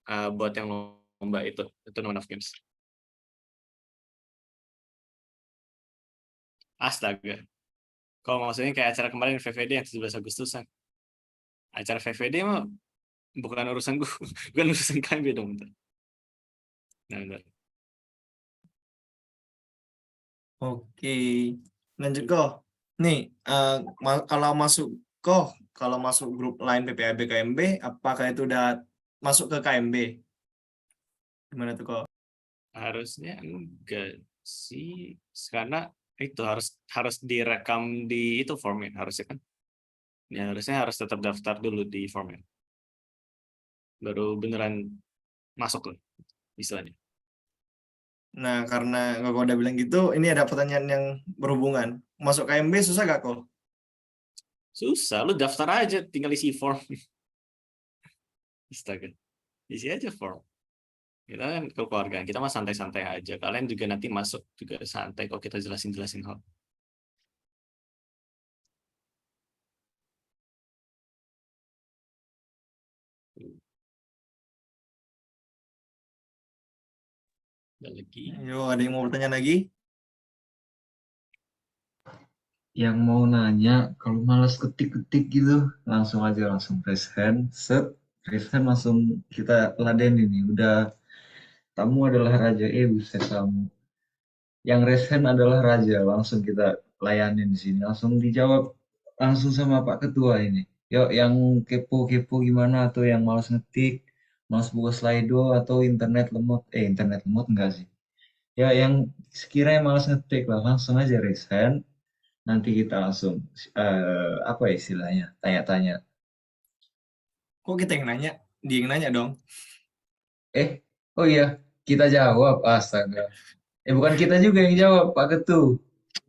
Speaker 4: buat yang lomba itu Tournament of Games. Astaga. Kalau maksudnya kayak acara kemarin VVD yang 17 Agustusan. Acara VVD mah bukan urusan gue, bukan urusan kami dong. Bentar. Nah, bentar.
Speaker 2: Oke. Lanjut kok. Nih, kalau masuk kok, kalau masuk grup lain PPAB KMB, apakah itu udah masuk ke KMB? Gimana tuh kok?
Speaker 4: Harusnya enggak sih, karena itu harus direkam di itu formnya harusnya kan. Ya harusnya harus tetap daftar dulu di formnya. Baru beneran masuk loh istilahnya.
Speaker 2: Nah, karena Koko udah bilang gitu, ini ada pertanyaan yang berhubungan. Masuk KMB susah gak kok?
Speaker 4: Susah, lu daftar aja, tinggal isi form. Astaga, isi aja form. Kita kan kekeluargaan, kita mah santai-santai aja. Kalian juga nanti masuk juga santai kok kita jelasin hal. Ada lagi.
Speaker 2: Yo, ada yang mau bertanya lagi?
Speaker 1: Yang mau nanya, kalau malas ketik-ketik gitu, langsung aja langsung raise hand, set, raise hand langsung kita laden ini. Udah, tamu adalah raja, buset kamu. Yang raise hand adalah raja, langsung kita layanin di sini, langsung dijawab langsung sama Pak Ketua ini. Yuk, yang kepo-kepo gimana atau yang malas ngetik, malas buka Slido atau internet lemot enggak sih? Ya, yang sekiranya malas ngetik lah, langsung aja raise hand. Nanti kita langsung apa ya istilahnya tanya-tanya.
Speaker 2: Kok kita yang nanya? Dia yang nanya dong.
Speaker 1: Eh, oh iya, kita jawab. Astaga. Bukan kita juga yang jawab, Pak Ketu.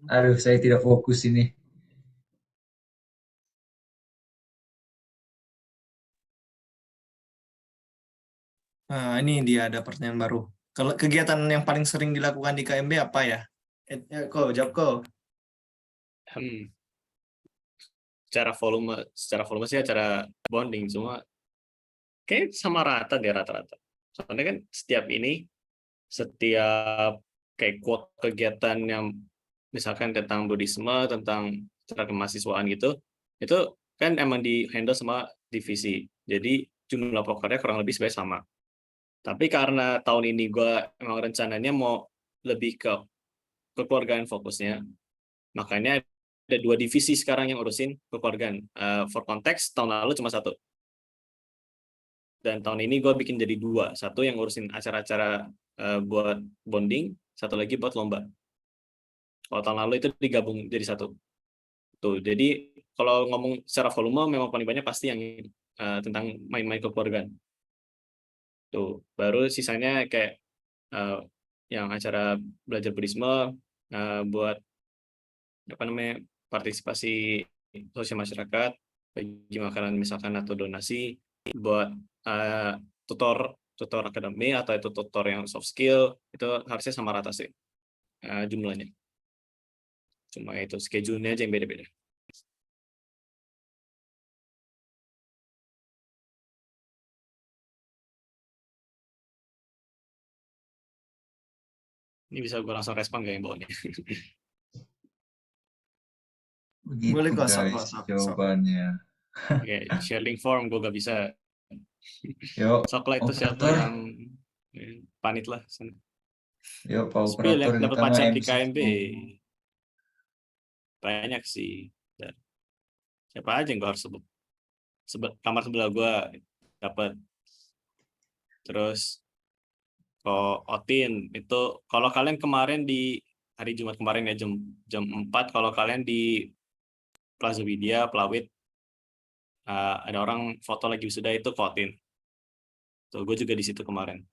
Speaker 1: Aduh, saya tidak fokus ini.
Speaker 2: Nah, ini dia ada pertanyaan baru. Kalau kegiatan yang paling sering dilakukan di KMB apa ya? Kok jawab kok.
Speaker 4: Secara volume sih acara bonding, cuma kayak sama rata deh rata-rata. Soalnya kan setiap kayak quote kegiatan yang misalkan tentang Buddhisme, tentang cara kemahasiswaan gitu, itu kan emang di handle sama divisi. Jadi jumlah prokernya kurang lebih sebenarnya sama. Tapi karena tahun ini gue emang rencananya mau lebih ke kekeluargaan fokusnya, makanya ada 2 divisi sekarang yang urusin kekeluargaan. For context, tahun lalu cuma 1. Dan tahun ini gue bikin jadi 2. 1 yang ngurusin acara-acara buat bonding, 1 lagi buat lomba. Kalau tahun lalu itu digabung jadi 1. Tuh, jadi kalau ngomong secara volume memang paling banyak pasti yang tentang main-main kekeluargaan. Tuh, baru sisanya kayak yang acara belajar Buddhisme, buat partisipasi sosial masyarakat, bagi makanan misalkan atau donasi, buat tutor akademi atau itu tutor yang soft skill, itu harusnya sama rata sih jumlahnya. Cuma itu schedule-nya aja yang beda-beda. Ini bisa gue langsung respon gak yang bawahnya?
Speaker 1: Begitu
Speaker 2: Boleh kok, sok.
Speaker 1: jawabannya.
Speaker 4: Oke, share link form gue gak bisa.
Speaker 1: Yuk,
Speaker 4: Sok lah itu siapa
Speaker 1: operator.
Speaker 4: yang panit lah.
Speaker 1: Yuk, Pak
Speaker 4: Spill
Speaker 1: Operator,
Speaker 4: yang dapat
Speaker 1: kita mah
Speaker 4: pacar di
Speaker 1: MC
Speaker 4: KMB.
Speaker 1: dulu.
Speaker 4: Banyak sih. Dan siapa aja yang gue harus sebut? Kamar sebelah gue dapat. Terus Otin itu kalau kalian kemarin di hari Jumat kemarin ya jam 4, kalau kalian di Plaza Widya Plawit ada orang foto lagi wisuda itu Otin. Tuh gue juga di situ kemarin.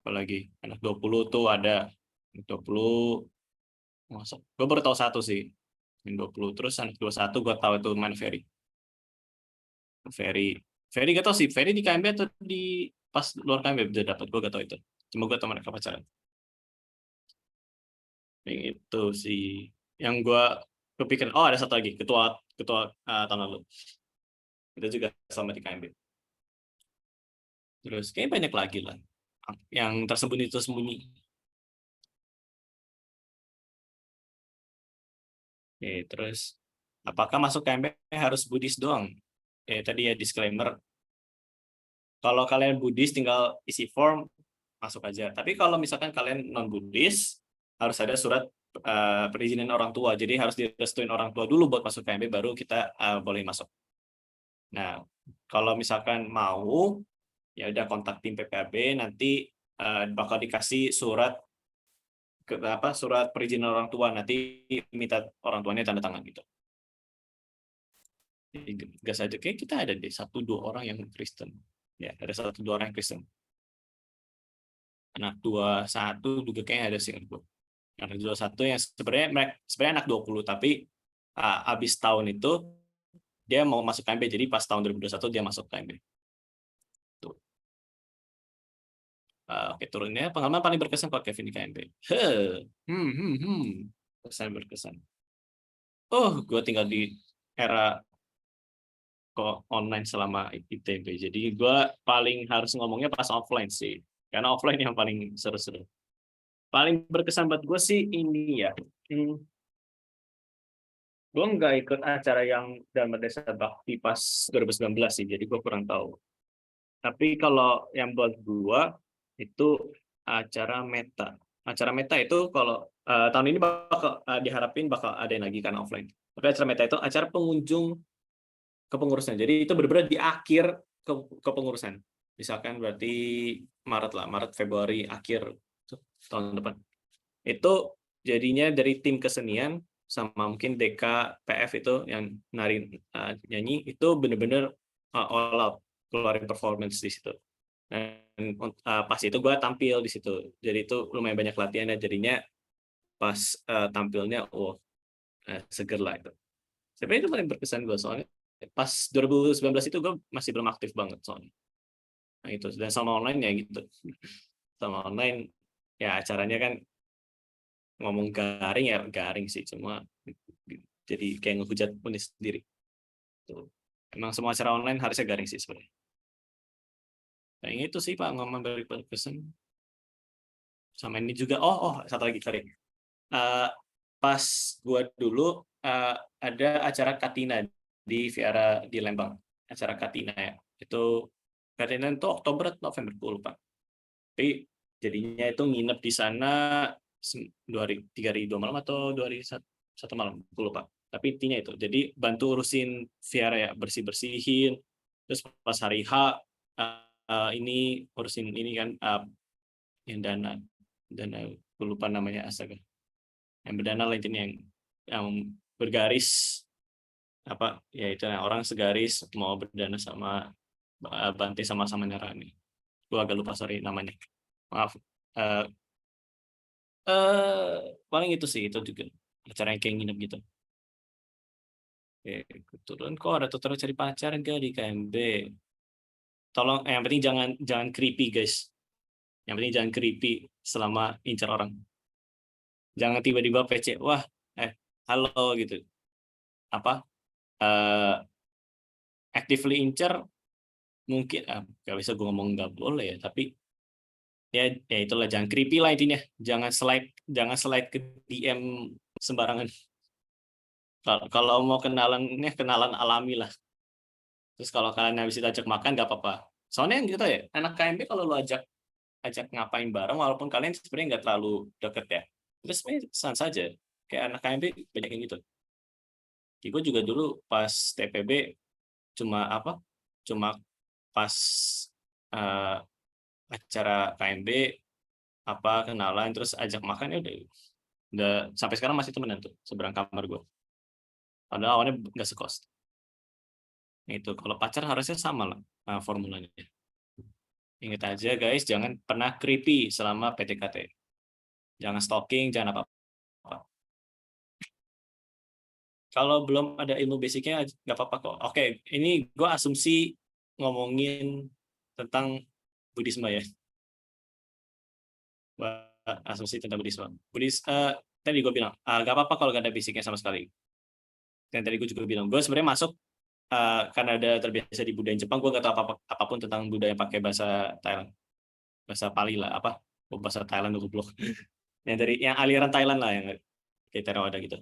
Speaker 4: Apalagi anak 20 tuh ada 20 masuk. Gue baru tahu 1 sih. 20 terus anak 21 gue tahu itu main Ferry. Ferry gak tau sih, Ferry di KMB atau di pas luar KMB udah dapat, gue gak tau itu. Cuma gue tau mereka pacaran. Yang itu sih yang gue kepikiran. Oh, ada 1 lagi, ketua tahun lalu. Itu juga sama di KMB. Terus kayaknya banyak lagi lah yang tersembunyi. Oke, terus apakah masuk KMB harus Buddhis doang? Tadi ya disclaimer. Kalau kalian Buddhis tinggal isi form, masuk aja. Tapi kalau misalkan kalian non-Buddhis, harus ada surat perizinan orang tua. Jadi harus direstuin orang tua dulu buat masuk KMB, baru kita boleh masuk. Nah, kalau misalkan mau, ya udah kontak tim PPAB, nanti bakal dikasih surat surat perizinan orang tua, nanti minta orang tuanya tanda tangan gitu. Gas aja, kayak kita ada deh 1-2 orang yang Kristen. Ya, ada 1-2 orang yang Kristen. anak 21 juga kayaknya ada sih gue. Anak 21 yang sebenarnya anak 20 tapi habis tahun itu dia mau masuk KMB, jadi pas tahun 2021 dia masuk KMB. Tuh. Oke, turunnya pengalaman paling berkesan Pak Kevin di KMB. Berkesan. Oh, gue tinggal di era online selama ITB. Jadi gue paling harus ngomongnya pas offline sih. Karena offline yang paling seru-seru. Paling berkesan buat gue sih ini ya. Gue nggak ikut acara yang Dharma Desa Bakti pas 2019 sih, jadi gue kurang tahu. Tapi kalau yang buat gue itu acara Meta. Acara Meta itu kalau tahun ini bakal diharapin bakal ada yang lagi kan offline. Tapi acara Meta itu acara pengunjung kepengurusan. Jadi itu benar-benar di akhir kepengurusan. Misalkan berarti Maret Februari akhir tahun depan. Itu jadinya dari tim kesenian sama mungkin DK PF itu yang nyanyi itu benar-benar all out keluarin performance di situ. Dan pas itu gue tampil di situ. Jadi itu lumayan banyak latihan dan jadinya pas tampilnya seger lah itu. Sebenarnya itu paling berkesan gue soalnya pas 2019 itu gue masih belum aktif banget soalnya. Nah itu, dan sama online ya gitu. Sama online ya acaranya kan ngomong garing ya garing sih, cuma jadi kayak ngehujat Uni sendiri. Tuh. Emang semua acara online harusnya garing sih sebenarnya. Nah itu sih Pak ngomong dari berkesan. Sama ini juga, satu lagi sorry. Pas gue dulu ada acara Katina di Viara di Lembang, acara Katina ya. Itu Katina itu Oktober atau November gue lupa. Tapi jadinya itu nginep di sana 3 hari 2 malam atau 2 hari 1 malam, gue lupa. Tapi intinya itu, jadi bantu urusin Viara ya, bersih-bersihin. Terus pas hari H ini urusin ini kan yang dana gue lupa namanya astaga. Yang berdana lah intinya yang bergaris apa ya itu orang segaris mau berdana sama Bante sama-sama Nerani. Gue agak lupa sorry namanya. Maaf. Paling itu sih itu juga acara yang kayak nginep gitu. Oke, kebetulan kok ada tutorial cari pacar enggak di KMB? Tolong yang penting jangan creepy guys. Yang penting jangan creepy selama incar orang. Jangan tiba-tiba PC, wah, halo gitu. Apa? Actively incar mungkin nggak bisa gue ngomong nggak boleh ya, tapi ya itulah jangan creepy lah intinya. Jangan slide ke DM sembarangan. Kalau mau kenalan alami lah. Terus kalau kalian habis diajak makan nggak apa-apa. Soalnya gitu ya, anak KMB kalau lo ajak ngapain bareng, walaupun kalian sebenarnya nggak terlalu deket ya, terus sebenarnya sans saja. Kayak anak KMB banyak yang gitu. Gue juga dulu pas TPB cuma pas acara KMB kenalan terus ajak makan ya udah sampai sekarang masih temenan tuh seberang kamar gue. Padahal awalnya nggak sekos. Itu kalau pacar harusnya sama lah formulanya. Ingat aja guys, jangan pernah creepy selama PDKT. Jangan stalking, jangan apa-apa. Kalau belum ada ilmu basicnya nggak apa-apa kok. Oke, ini gue asumsi ngomongin tentang Buddhisme ya. Asumsi tentang Buddhisme. Tadi gue bilang nggak apa-apa kalau nggak ada basicnya sama sekali. Dan tadi gue juga bilang gue sebenarnya masuk karena udah terbiasa di budaya Jepang, gue nggak tahu apapun tentang budaya pakai bahasa Thailand, bahasa Pali lah bahasa Thailand goblok. yang aliran Thailand lah yang kayak Theravada gitu.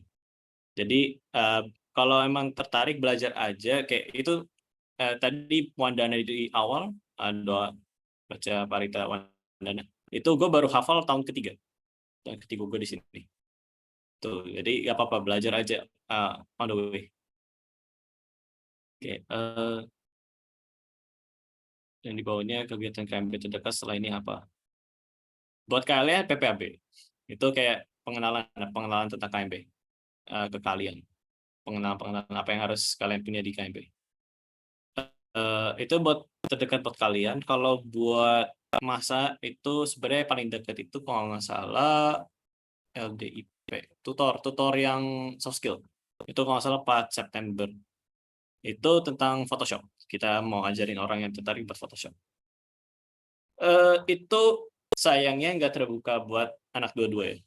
Speaker 4: Jadi kalau emang tertarik belajar aja kayak itu tadi Wandana di awal doa baca Parita Wandana itu gue baru hafal tahun ketiga gue di sini tuh, jadi nggak apa-apa belajar aja on the way. Oke, yang di bawahnya kegiatan KMB terdekat setelah ini apa? Buat kalian PPAB itu kayak pengenalan tentang KMB ke kalian, pengenalan apa yang harus kalian punya di KMB. Itu buat terdekat buat kalian. Kalau buat masa itu sebenarnya paling dekat itu kalau nggak salah LDIP, tutor yang soft skill. Itu kalau nggak salah 4 September. Itu tentang Photoshop. Kita mau ajarin orang yang tertarik buat Photoshop. Itu sayangnya nggak terbuka buat anak 22 ya.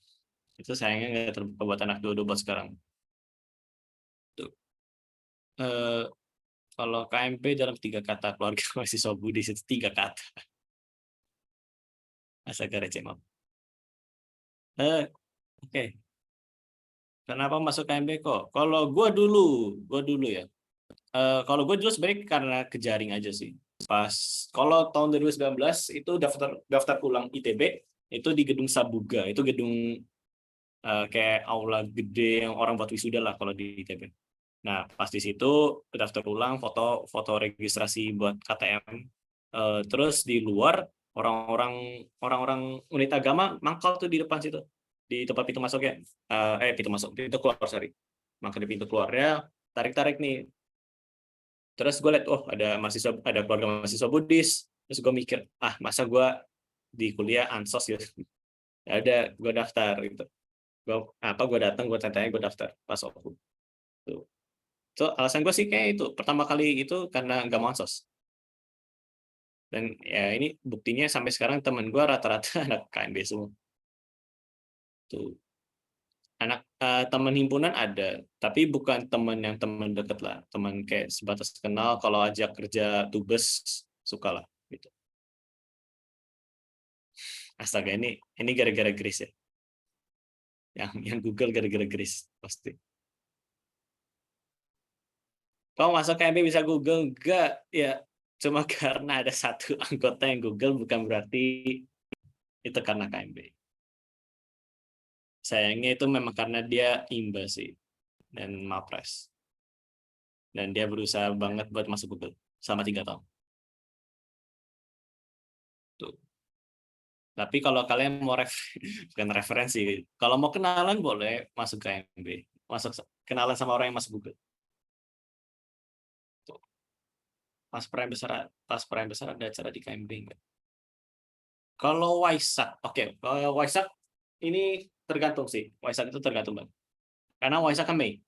Speaker 4: Itu sayangnya nggak terbuka buat anak 22 buat sekarang. Tuh. Kalau KMP dalam 3 kata, keluarga mahasiswa Buddhis itu 3 kata. Astaga receh maaf. Oke. Kenapa masuk KMP kok? Kalau gue dulu ya. Kalau gue dulu sebenarnya karena kejaring aja sih. Pas kalau tahun 2019 itu daftar ulang ITB itu di gedung Sabuga. Itu gedung kayak aula gede yang orang buat wisuda lah kalau di ITB. Nah, pas di situ daftar ulang, foto registrasi buat KTM. Terus di luar orang-orang unit agama mangkal tuh di depan situ. Di tempat pintu masuknya. Pintu keluar, sorry. Maka di pintu keluarnya tarik-tarik nih. Terus gue liat, oh ada keluarga mahasiswa Buddhis. Terus gue mikir, masa gue di kuliah ansos gitu. Ya udah, gue daftar gitu. Gue datang, gue tanya, gue daftar pas waktu. Tuh. So, alasan gue sih kayak itu pertama kali itu karena nggak mau ansos. Dan ya ini buktinya sampai sekarang temen gue rata-rata anak KMB semua. Tuh. Anak teman himpunan ada, tapi bukan teman yang teman deket lah, teman kayak sebatas kenal. Kalau ajak kerja tubes suka lah gitu. Astaga, ini gara-gara Grace ya. Yang Google gara-gara Grace pasti. Kau masuk KMP bisa Google? Enggak, ya cuma karena ada satu anggota yang Google bukan berarti itu karena KMP. Sayangnya itu memang karena dia imba sih dan mapres. Dan dia berusaha banget buat masuk Google selama 3 tahun. Tuh. Tapi kalau kalian mau bukan referensi, kalau mau kenalan boleh masuk KMB, kenalan sama orang yang masuk Google. Tuh. Pas perayaan besar ada acara di KMB enggak? Kalau Waisak, oke. Kalau Waisak ini tergantung sih. Waisak itu tergantung banget. Karena Waisak kan Mei.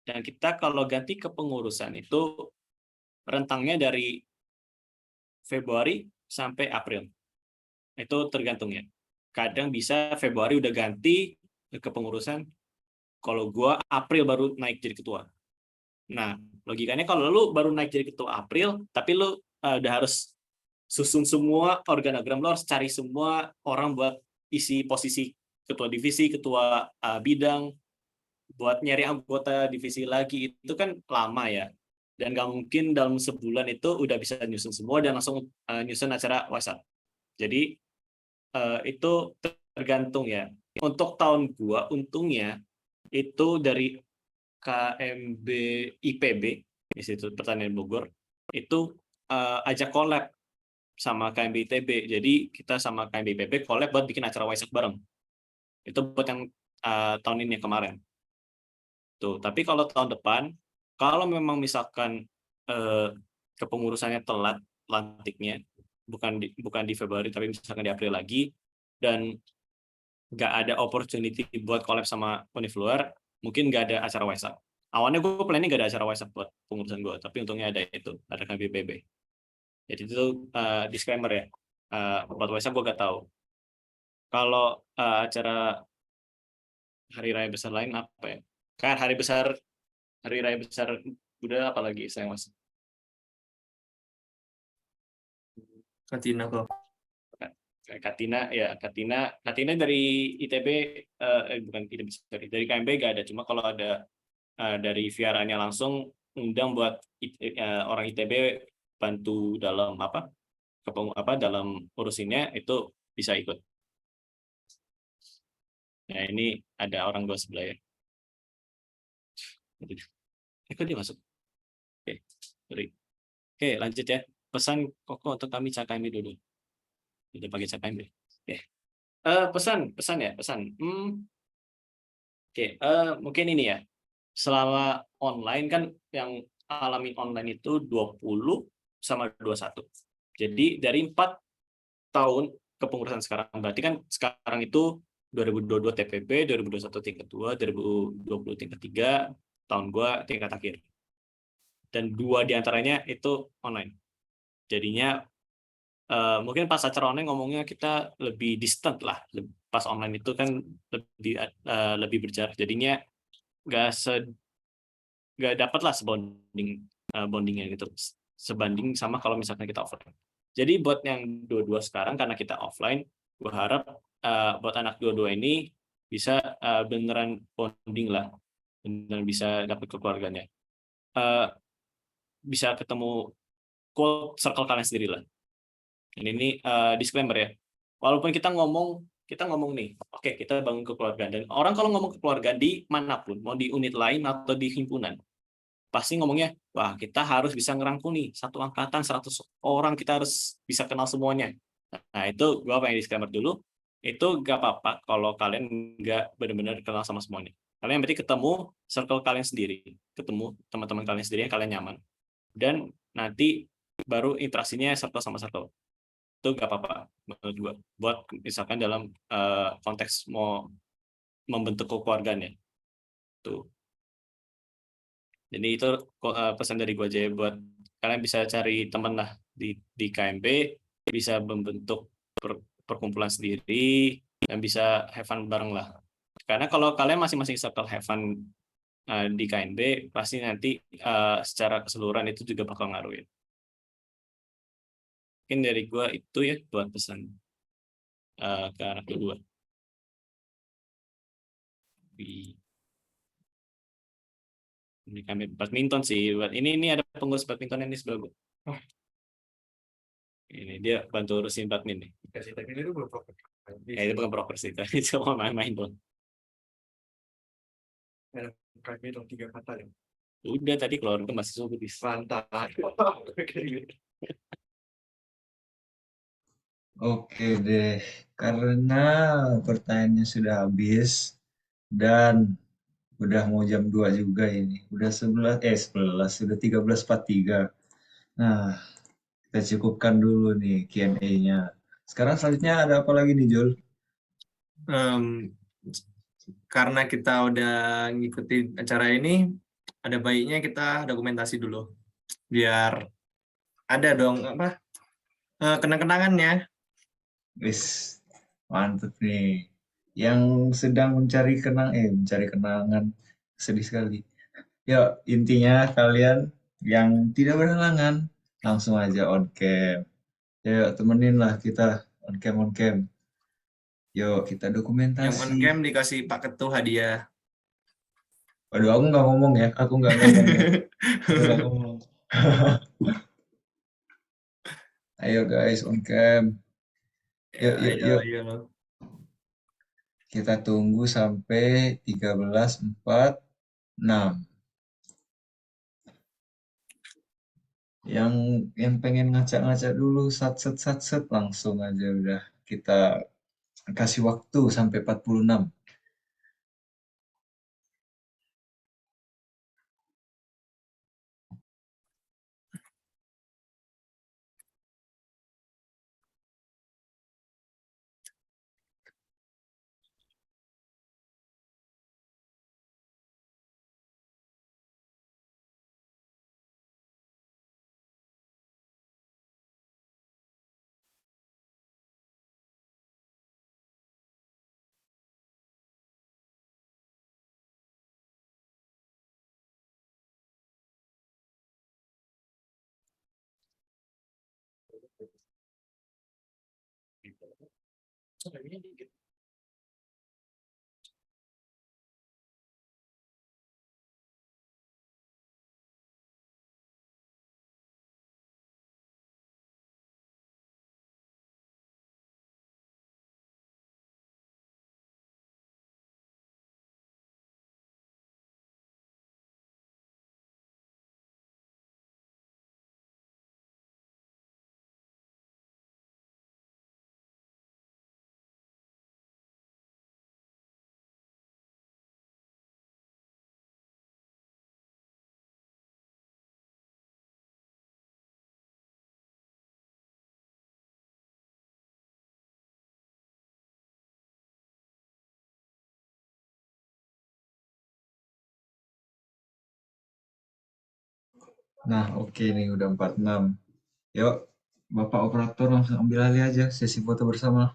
Speaker 4: Dan kita kalau ganti kepengurusan itu rentangnya dari Februari sampai April. Itu tergantung ya. Kadang bisa Februari udah ganti kepengurusan. Kalau gua April baru naik jadi ketua. Nah, logikanya kalau lu baru naik jadi ketua April, tapi lu udah harus susun semua organogram, lu harus cari semua orang buat isi posisi ketua divisi, ketua bidang, buat nyari anggota divisi lagi, itu kan lama ya. Dan nggak mungkin dalam sebulan itu udah bisa nyusun semua dan langsung nyusun acara WhatsApp. Jadi itu tergantung ya. Untuk tahun gua, untungnya itu dari KMB IPB, Institut Pertanian Bogor, itu ajak collab sama KMB ITB. Jadi kita sama KMB IPB collab buat bikin acara Waisak bareng. Itu buat yang tahun ini kemarin. Tuh, tapi kalau tahun depan, kalau memang misalkan kepengurusannya telat lantiknya, bukan di Februari tapi misalkan di April lagi, dan nggak ada opportunity buat collab sama univ luar, mungkin nggak ada acara Waisak. Awalnya gue planning nggak ada acara Waisak buat pengurusan gue, tapi untungnya ada KBPB. Jadi itu disclaimer ya, buat Waisak gue nggak tahu. Kalau acara hari raya besar lain apa ya? Kan hari raya besar Buddha apalagi saya mas?
Speaker 2: Katina kok.
Speaker 4: Katina dari ITB bukan ITB, dari KMB nggak ada, cuma kalau ada dari Viaranya langsung undang buat orang ITB bantu dalam dalam urusinnya, itu bisa ikut. Nah ini ada orang gue sebelah ya. Ikut dia masuk. Oke, lanjut ya. Pesan Koko untuk kami KMB dulu. Udah pakai KMB. Oke. Pesan ya. Oke, mungkin ini ya. Selama online kan yang alami online itu 20 sama 21. Jadi dari 4 tahun kepengurusan sekarang. Berarti kan sekarang itu 2022 TPB, 2021 tingkat 2, 2020 tingkat 3, tahun gua tingkat akhir. Dan 2 diantaranya itu online. Jadinya mungkin pas acara online ngomongnya kita lebih distant lah. Pas online itu kan lebih berjarak. Jadinya nggak dapat lah bondingnya gitu sebanding sama kalau misalkan kita offline. Jadi buat yang dua-dua sekarang karena kita offline, gue harap buat anak dua-dua ini bisa beneran bonding lah, beneran bisa dapat kekeluarganya, bisa ketemu quote circle kalian sendiri lah. Ini disclaimer ya. Walaupun kita ngomong nih, oke, kita bangun kekeluargaan, dan orang kalau ngomong kekeluargaan di manapun, mau di unit lain atau di himpunan, pasti ngomongnya, wah kita harus bisa ngerangkul nih, satu angkatan 100 orang, kita harus bisa kenal semuanya. Nah itu gue pengen disclaimer dulu, itu gak apa-apa kalau kalian nggak benar-benar kenal sama semuanya. Kalian berarti ketemu circle kalian sendiri, ketemu teman-teman kalian sendiri yang kalian nyaman, dan nanti baru interaksinya circle sama circle. Itu gak apa-apa menurut gue, buat misalkan dalam konteks mau membentuk kekeluargaan ya. Tuh. Jadi itu pesan dari gue aja ya, buat kalian bisa cari teman lah di KMB, bisa membentuk perkumpulan sendiri, dan bisa have fun bareng lah. Karena kalau kalian masing-masing circle have fun di KMB, pasti nanti secara keseluruhan itu juga bakal ngaruhin. Mungkin dari gue itu ya buat pesan ke anak kedua. Ini kami badminton sih. Ini ada pengurus badminton ini sebelah gue. Ini dia bantu urusin badminton nih.
Speaker 2: Kasih teknik itu belum proper.
Speaker 4: Itu bukan proper sih, tapi cuma main-main doang.
Speaker 2: Kami dong 3 kata ya.
Speaker 4: Udah tadi keluar itu masih subuh di
Speaker 2: Mantap.
Speaker 1: Oke deh, karena pertanyaannya sudah habis dan udah mau jam 2 juga ini. Udah 11, sudah 13.43. Nah, kita cukupkan dulu nih Q&A-nya. Sekarang selanjutnya ada apa lagi nih, Jul?
Speaker 2: Karena kita udah ngikutin acara ini, ada baiknya kita dokumentasi dulu biar ada dong apa kenang-kenangannya.
Speaker 1: Wis, mantep nih. Yang sedang mencari kenangan, sedih sekali. Ya, intinya kalian yang tidak berhalangan, langsung aja on cam. Ya, temenin lah kita on cam. Yuk, kita
Speaker 2: Yang on
Speaker 1: dokumentasi.
Speaker 2: cam dikasih Pak Ketua hadiah.
Speaker 1: Waduh, aku nggak ngomong ya. Aku nggak ngomong ya. Aku nggak ngomong. Ayo guys, on cam. Yuk, yuk,
Speaker 2: Ayo,
Speaker 1: yuk.
Speaker 2: ayo.
Speaker 1: Kita tunggu sampai 13.46. Yang pengen ngacak-ngacak dulu, sat langsung aja udah. Kita kasih waktu sampai 46. Nah, oke nih udah 46. Yuk, Bapak operator langsung ambil alih aja sesi foto bersama.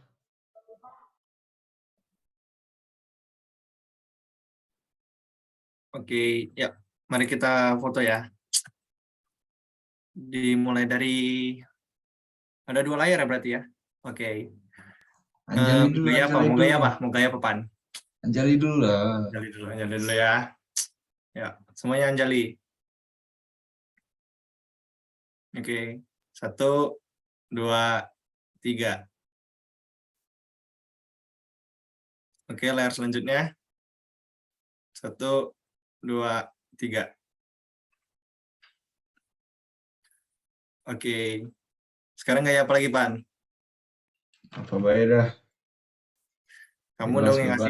Speaker 2: Oke, ya. Mari kita foto ya. Dimulai dari ada 2 layar ya berarti ya. Oke.
Speaker 1: Anjali dulu,
Speaker 2: Gaya apa?
Speaker 1: Anjali
Speaker 2: Mau gaya
Speaker 1: dulu.
Speaker 2: apa? Mau gaya apa, Pan?
Speaker 1: Anjali dulu lah.
Speaker 2: Anjali dulu ya. Ya, semuanya Anjali. Oke. 1, 2, 3. Oke, layar selanjutnya. 1, 2, 3. Oke. Sekarang gaya apa lagi, Pan?
Speaker 1: Apa baik dah.
Speaker 2: Kamu
Speaker 1: Bebas,
Speaker 2: dong yang
Speaker 1: bebas.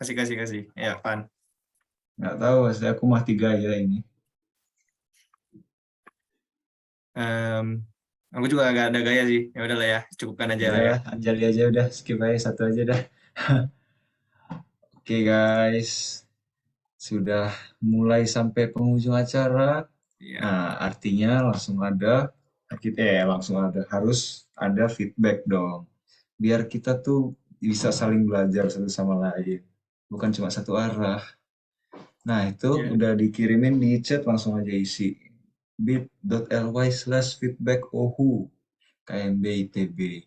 Speaker 2: kasih. Ya, Pan.
Speaker 1: Nggak tahu, asli aku mah 3 aja ini.
Speaker 2: Em, aku juga agak ada gaya sih. Ya udahlah ya, cukupkan aja lah ya.
Speaker 1: Udahlah, Anjali aja udah. Skip aja satu aja dah. Oke guys, sudah mulai sampai penghujung acara.
Speaker 2: Ya.
Speaker 1: Nah, artinya langsung ada harus ada feedback dong. Biar kita tuh bisa saling belajar satu sama lain. Bukan cuma satu arah. Nah, itu
Speaker 2: Ya.
Speaker 1: udah dikirimin di chat langsung aja isi. bit.ly/feedbackohu KMB ITB.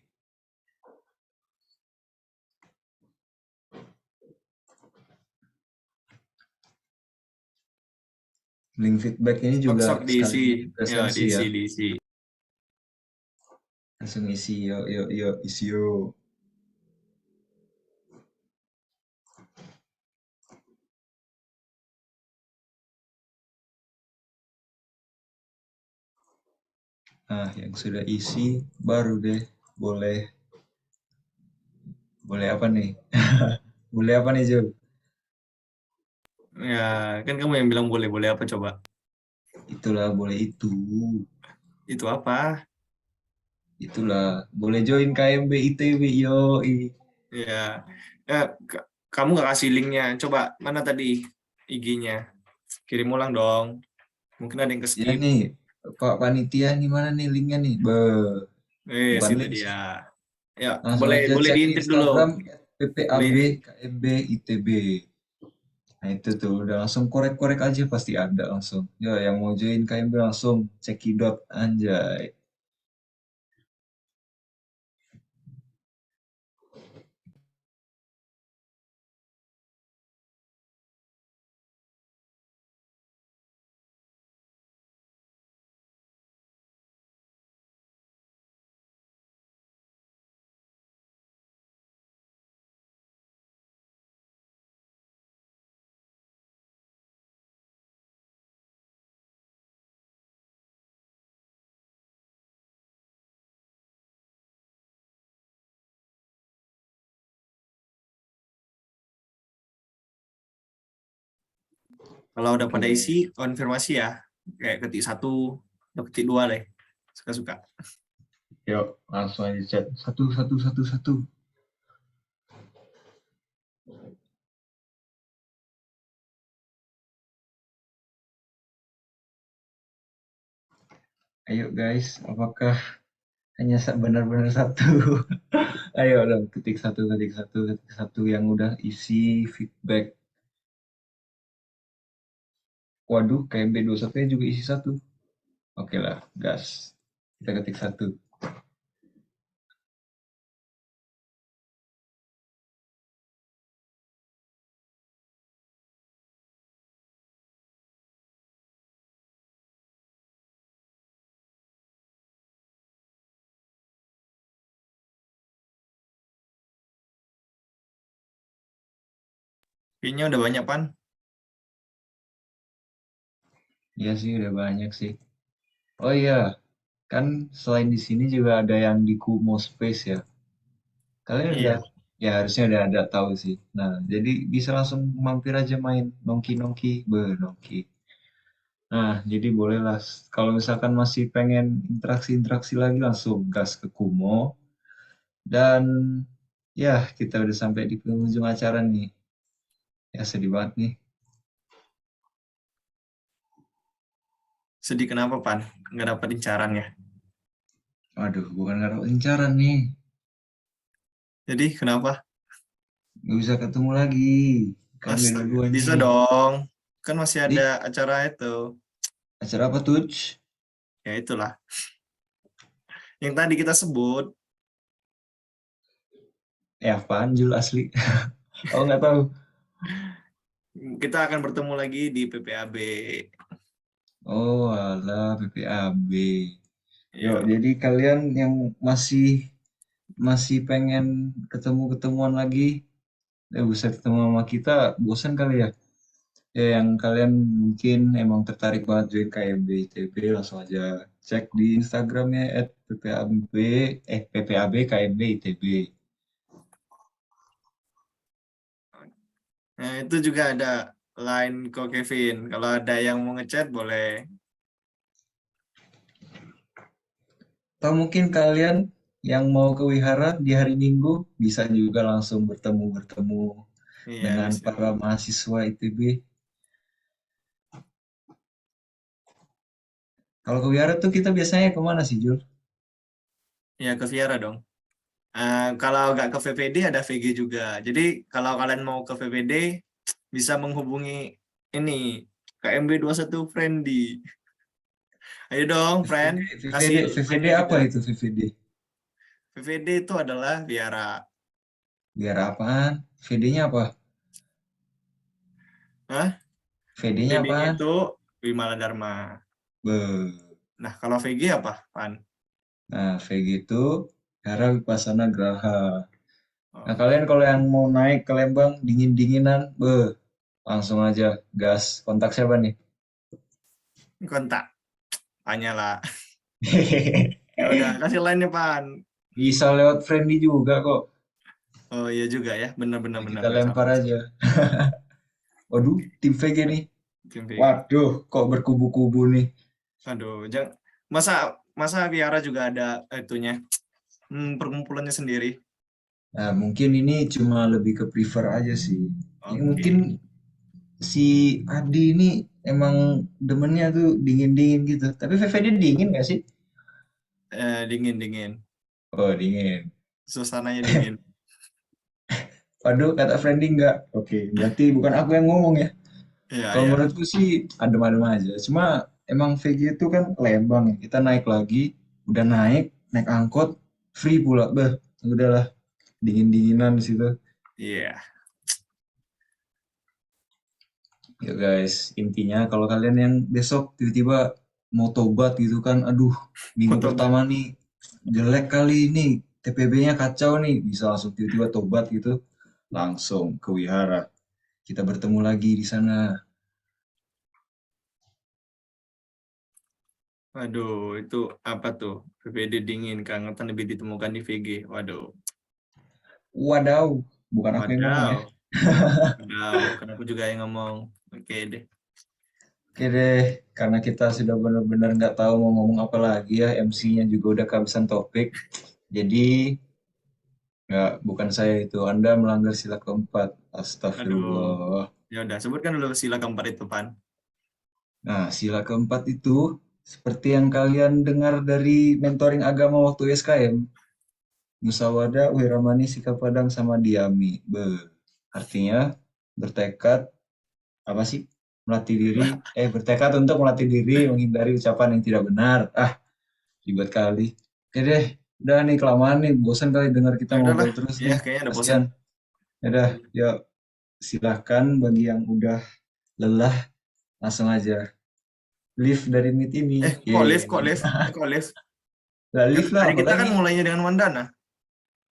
Speaker 1: Link feedback ini juga
Speaker 2: Sok diisi.
Speaker 1: sekaligus
Speaker 2: Ya,
Speaker 1: presentasi ya.
Speaker 2: diisi.
Speaker 1: Langsung isi yuk isi yuk. Nah, yang sudah isi baru deh boleh apa nih? Boleh apa nih, Jul?
Speaker 2: Ya, kan kamu yang bilang boleh apa coba?
Speaker 1: Itulah boleh itu.
Speaker 2: Itu apa?
Speaker 1: Itulah boleh join KMB ITB yo.
Speaker 2: Ya, kamu nggak kasih linknya. Coba mana tadi IG-nya? Kirim ulang dong. Mungkin ada yang ke
Speaker 1: Ya
Speaker 2: skip.
Speaker 1: nih, Pak Panitia nih mana nih linknya nih? Bukan
Speaker 2: Situ
Speaker 1: link sih.
Speaker 2: dia. Ya,
Speaker 1: Langsung
Speaker 2: boleh
Speaker 1: aja
Speaker 2: boleh
Speaker 1: cek
Speaker 2: diintip dulu.
Speaker 1: Instagram
Speaker 2: Boleh
Speaker 1: PPAB KMB ITB. Nah itu tuh udah langsung korek-korek aja pasti ada langsung. Ya yang mau join KMB langsung cekidot anjay.
Speaker 2: kalau udah pada
Speaker 1: Oke.
Speaker 2: isi konfirmasi ya. Kayak ketik 1 atau ketik 2 deh. Suka-suka.
Speaker 1: Yuk langsung aja chat satu. Ayo guys, apakah hanya benar-benar satu? Ayo dong, ketik satu yang udah isi feedback. Waduh, KMB 21 nya juga isi satu. Oke lah, gas. Kita ketik satu.
Speaker 2: Kayaknya udah banyak, Pan.
Speaker 1: Iya sih, udah banyak sih. Oh iya, kan selain di sini juga ada yang di Kumo Space ya. Kalian
Speaker 2: Iya.
Speaker 1: udah, ya harusnya udah ada tahu sih. Nah, jadi bisa langsung mampir aja main nongki-nongki, nongki. Nah, jadi bolehlah kalau misalkan masih pengen interaksi-interaksi lagi langsung gas ke Kumo. Dan ya, kita udah sampai di penghujung acara nih. Ya, sedih banget nih.
Speaker 2: Sedih kenapa, Pan? Nggak dapat incaran ya?
Speaker 1: Aduh, bukan nggak dapat incaran nih.
Speaker 2: Jadi kenapa?
Speaker 1: Nggak bisa ketemu lagi. Kan beda
Speaker 2: Astaga,
Speaker 1: dua
Speaker 2: bisa
Speaker 1: nih.
Speaker 2: dong. Kan masih
Speaker 1: Di
Speaker 2: ada acara itu.
Speaker 1: acara apa tuh?
Speaker 2: Ya itulah. Yang tadi kita sebut,
Speaker 1: Apaan Jul asli? Oh nggak tahu.
Speaker 2: kita akan bertemu lagi di PPAB.
Speaker 1: Oh alah PPAB. Yuk,
Speaker 2: Ya,
Speaker 1: jadi kalian yang masih masih pengen ketemu-ketemuan lagi, bisa ketemu sama kita, bosan kali ya? Ya, yang kalian mungkin emang tertarik banget join KMB ITB, langsung aja cek di Instagramnya @ppab ppab KMB ITB.
Speaker 2: nah, itu juga ada line Ko Kevin. Kalau ada yang mau ngechat boleh.
Speaker 1: Atau mungkin kalian yang mau ke wihara di hari Minggu bisa juga langsung bertemu
Speaker 2: Iya,
Speaker 1: dengan
Speaker 2: bisa.
Speaker 1: para mahasiswa ITB. Kalau ke wihara tuh kita biasanya kemana sih, Jul?
Speaker 2: Ya, ke Viara dong. Kalau nggak ke VPD ada VG juga. Jadi kalau kalian mau ke VPD bisa menghubungi ini KMB 21 Friendly. Ayo dong, friend. Kasih
Speaker 1: VVD
Speaker 2: line-nya
Speaker 1: apa
Speaker 2: juga.
Speaker 1: itu VVD?
Speaker 2: VVD itu adalah Viara.
Speaker 1: Biar apaan? VD-nya apa?
Speaker 2: Hah?
Speaker 1: VD-nya
Speaker 2: VD-nya
Speaker 1: apaan?
Speaker 2: itu Wimala Dharma.
Speaker 1: Be.
Speaker 2: Nah, kalau VG apa, Pan?
Speaker 1: Nah, VG itu Hara Wipasana Graha. Nah,
Speaker 2: Oh,
Speaker 1: kalian kalau yang mau naik ke Lembang dingin-dinginan, langsung aja gas. Kontak siapa nih?
Speaker 2: kontak. Tanyalah. Ya udah, kasih line-nya, Pan.
Speaker 1: Bisa lewat friendly juga kok.
Speaker 2: Oh iya juga ya, benar-benar
Speaker 1: Ya,
Speaker 2: benar
Speaker 1: kita
Speaker 2: nggak salah.
Speaker 1: lempar aja. Waduh, tim VG nih.
Speaker 2: Tim VG.
Speaker 1: Waduh, kok berkubu-kubu nih.
Speaker 2: Aduh, masa masa Viara juga ada itunya perkumpulannya sendiri.
Speaker 1: Nah, mungkin ini cuma lebih ke prefer aja sih. Ya, mungkin
Speaker 2: Oke.
Speaker 1: si Adi ini emang demennya tuh dingin-dingin gitu. Tapi VVD dingin gak sih?
Speaker 2: Dingin dingin.
Speaker 1: Oh, dingin.
Speaker 2: Suasananya dingin.
Speaker 1: Waduh, kata friendly enggak. Oke, berarti bukan aku yang ngomong ya.
Speaker 2: Iya
Speaker 1: Kalau
Speaker 2: ya.
Speaker 1: menurutku sih adem-adem aja. Cuma emang VG itu kan Lembang ya. Kita naik lagi, udah naik angkot, free pula. Beh, udahlah dingin-dinginan di situ.
Speaker 2: Iya.
Speaker 1: Ya guys, intinya kalau kalian yang besok tiba-tiba mau tobat gitu kan, aduh, minggu
Speaker 2: Foto
Speaker 1: pertama nih jelek kali ini, TPB-nya kacau nih, bisa langsung tiba-tiba tobat gitu, langsung ke wihara. Kita bertemu lagi di sana.
Speaker 2: Waduh, itu apa tuh? PPD dingin, kehangatan lebih ditemukan di VG. Waduh.
Speaker 1: Wadaw, bukan aku yang ngomong ya.
Speaker 2: Wadaw. Wadaw, bukan aku juga yang ngomong. Oke deh.
Speaker 1: Oke deh, karena kita sudah benar-benar nggak tahu mau ngomong apa lagi ya, MC-nya juga udah kehabisan topik. Jadi, nggak, bukan saya itu, Anda melanggar sila keempat.
Speaker 2: Aduh.
Speaker 1: Astagfirullah.
Speaker 2: Ya udah, sebutkan dulu sila keempat itu, Pan.
Speaker 1: Nah, sila keempat itu seperti yang kalian dengar dari mentoring agama waktu SKM, musyawadah, wiramani, sikap padang, sama diami. Artinya bertekad apa sih? Melatih diri, bertekad untuk melatih diri menghindari ucapan yang tidak benar. Ah, ribet kali. Oke deh, udah nih kelamaan nih, bosan kali dengar kita
Speaker 2: Ya udahlah.
Speaker 1: ngobrol terus
Speaker 2: Ya,
Speaker 1: nih.
Speaker 2: kayaknya udah bosan.
Speaker 1: Kasihan. Ya udah, yuk silahkan bagi yang udah lelah langsung aja live dari meet ini.
Speaker 2: Kok lift, kok
Speaker 1: Yeay.
Speaker 2: lift? Kok lift?
Speaker 1: Lah
Speaker 2: Kan
Speaker 1: live lah
Speaker 2: tadi kita kan
Speaker 1: apalagi.
Speaker 2: mulainya dengan Mandana.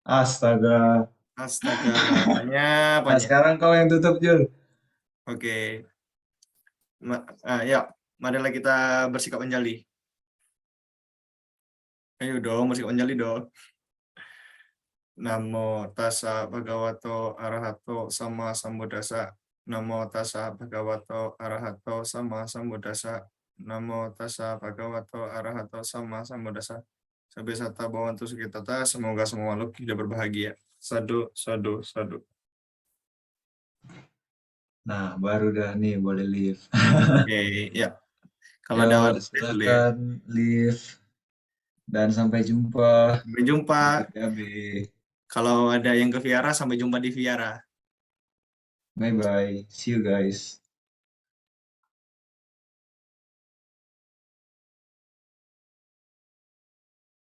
Speaker 1: Astaga.
Speaker 2: Astaga, apanya,
Speaker 1: Nah,
Speaker 2: apanya.
Speaker 1: sekarang kau yang tutup, Jul.
Speaker 2: Oke. Ya, marilah kita bersikap menjali. Ayo dong, bersikap menjali dong. Namo tassa bhagavato arahato sama sambuddhassa. Namo tassa bhagavato arahato sama sambuddhassa. Namo tassa bhagavato arahato sama sambuddhassa. Sampai sata bawantu sukitata, semoga semua makhluk hidup berbahagia. Sadu, sadu, sadu.
Speaker 1: Nah, baru dah nih boleh live.
Speaker 2: Oke, ya. Kalau ada
Speaker 1: Yo,
Speaker 2: live.
Speaker 1: silakan live dan sampai jumpa
Speaker 2: Sampai jumpa.
Speaker 1: di PPAB.
Speaker 2: Kalau ada yang ke Viara, sampai jumpa di Viara.
Speaker 1: Bye bye. See you guys.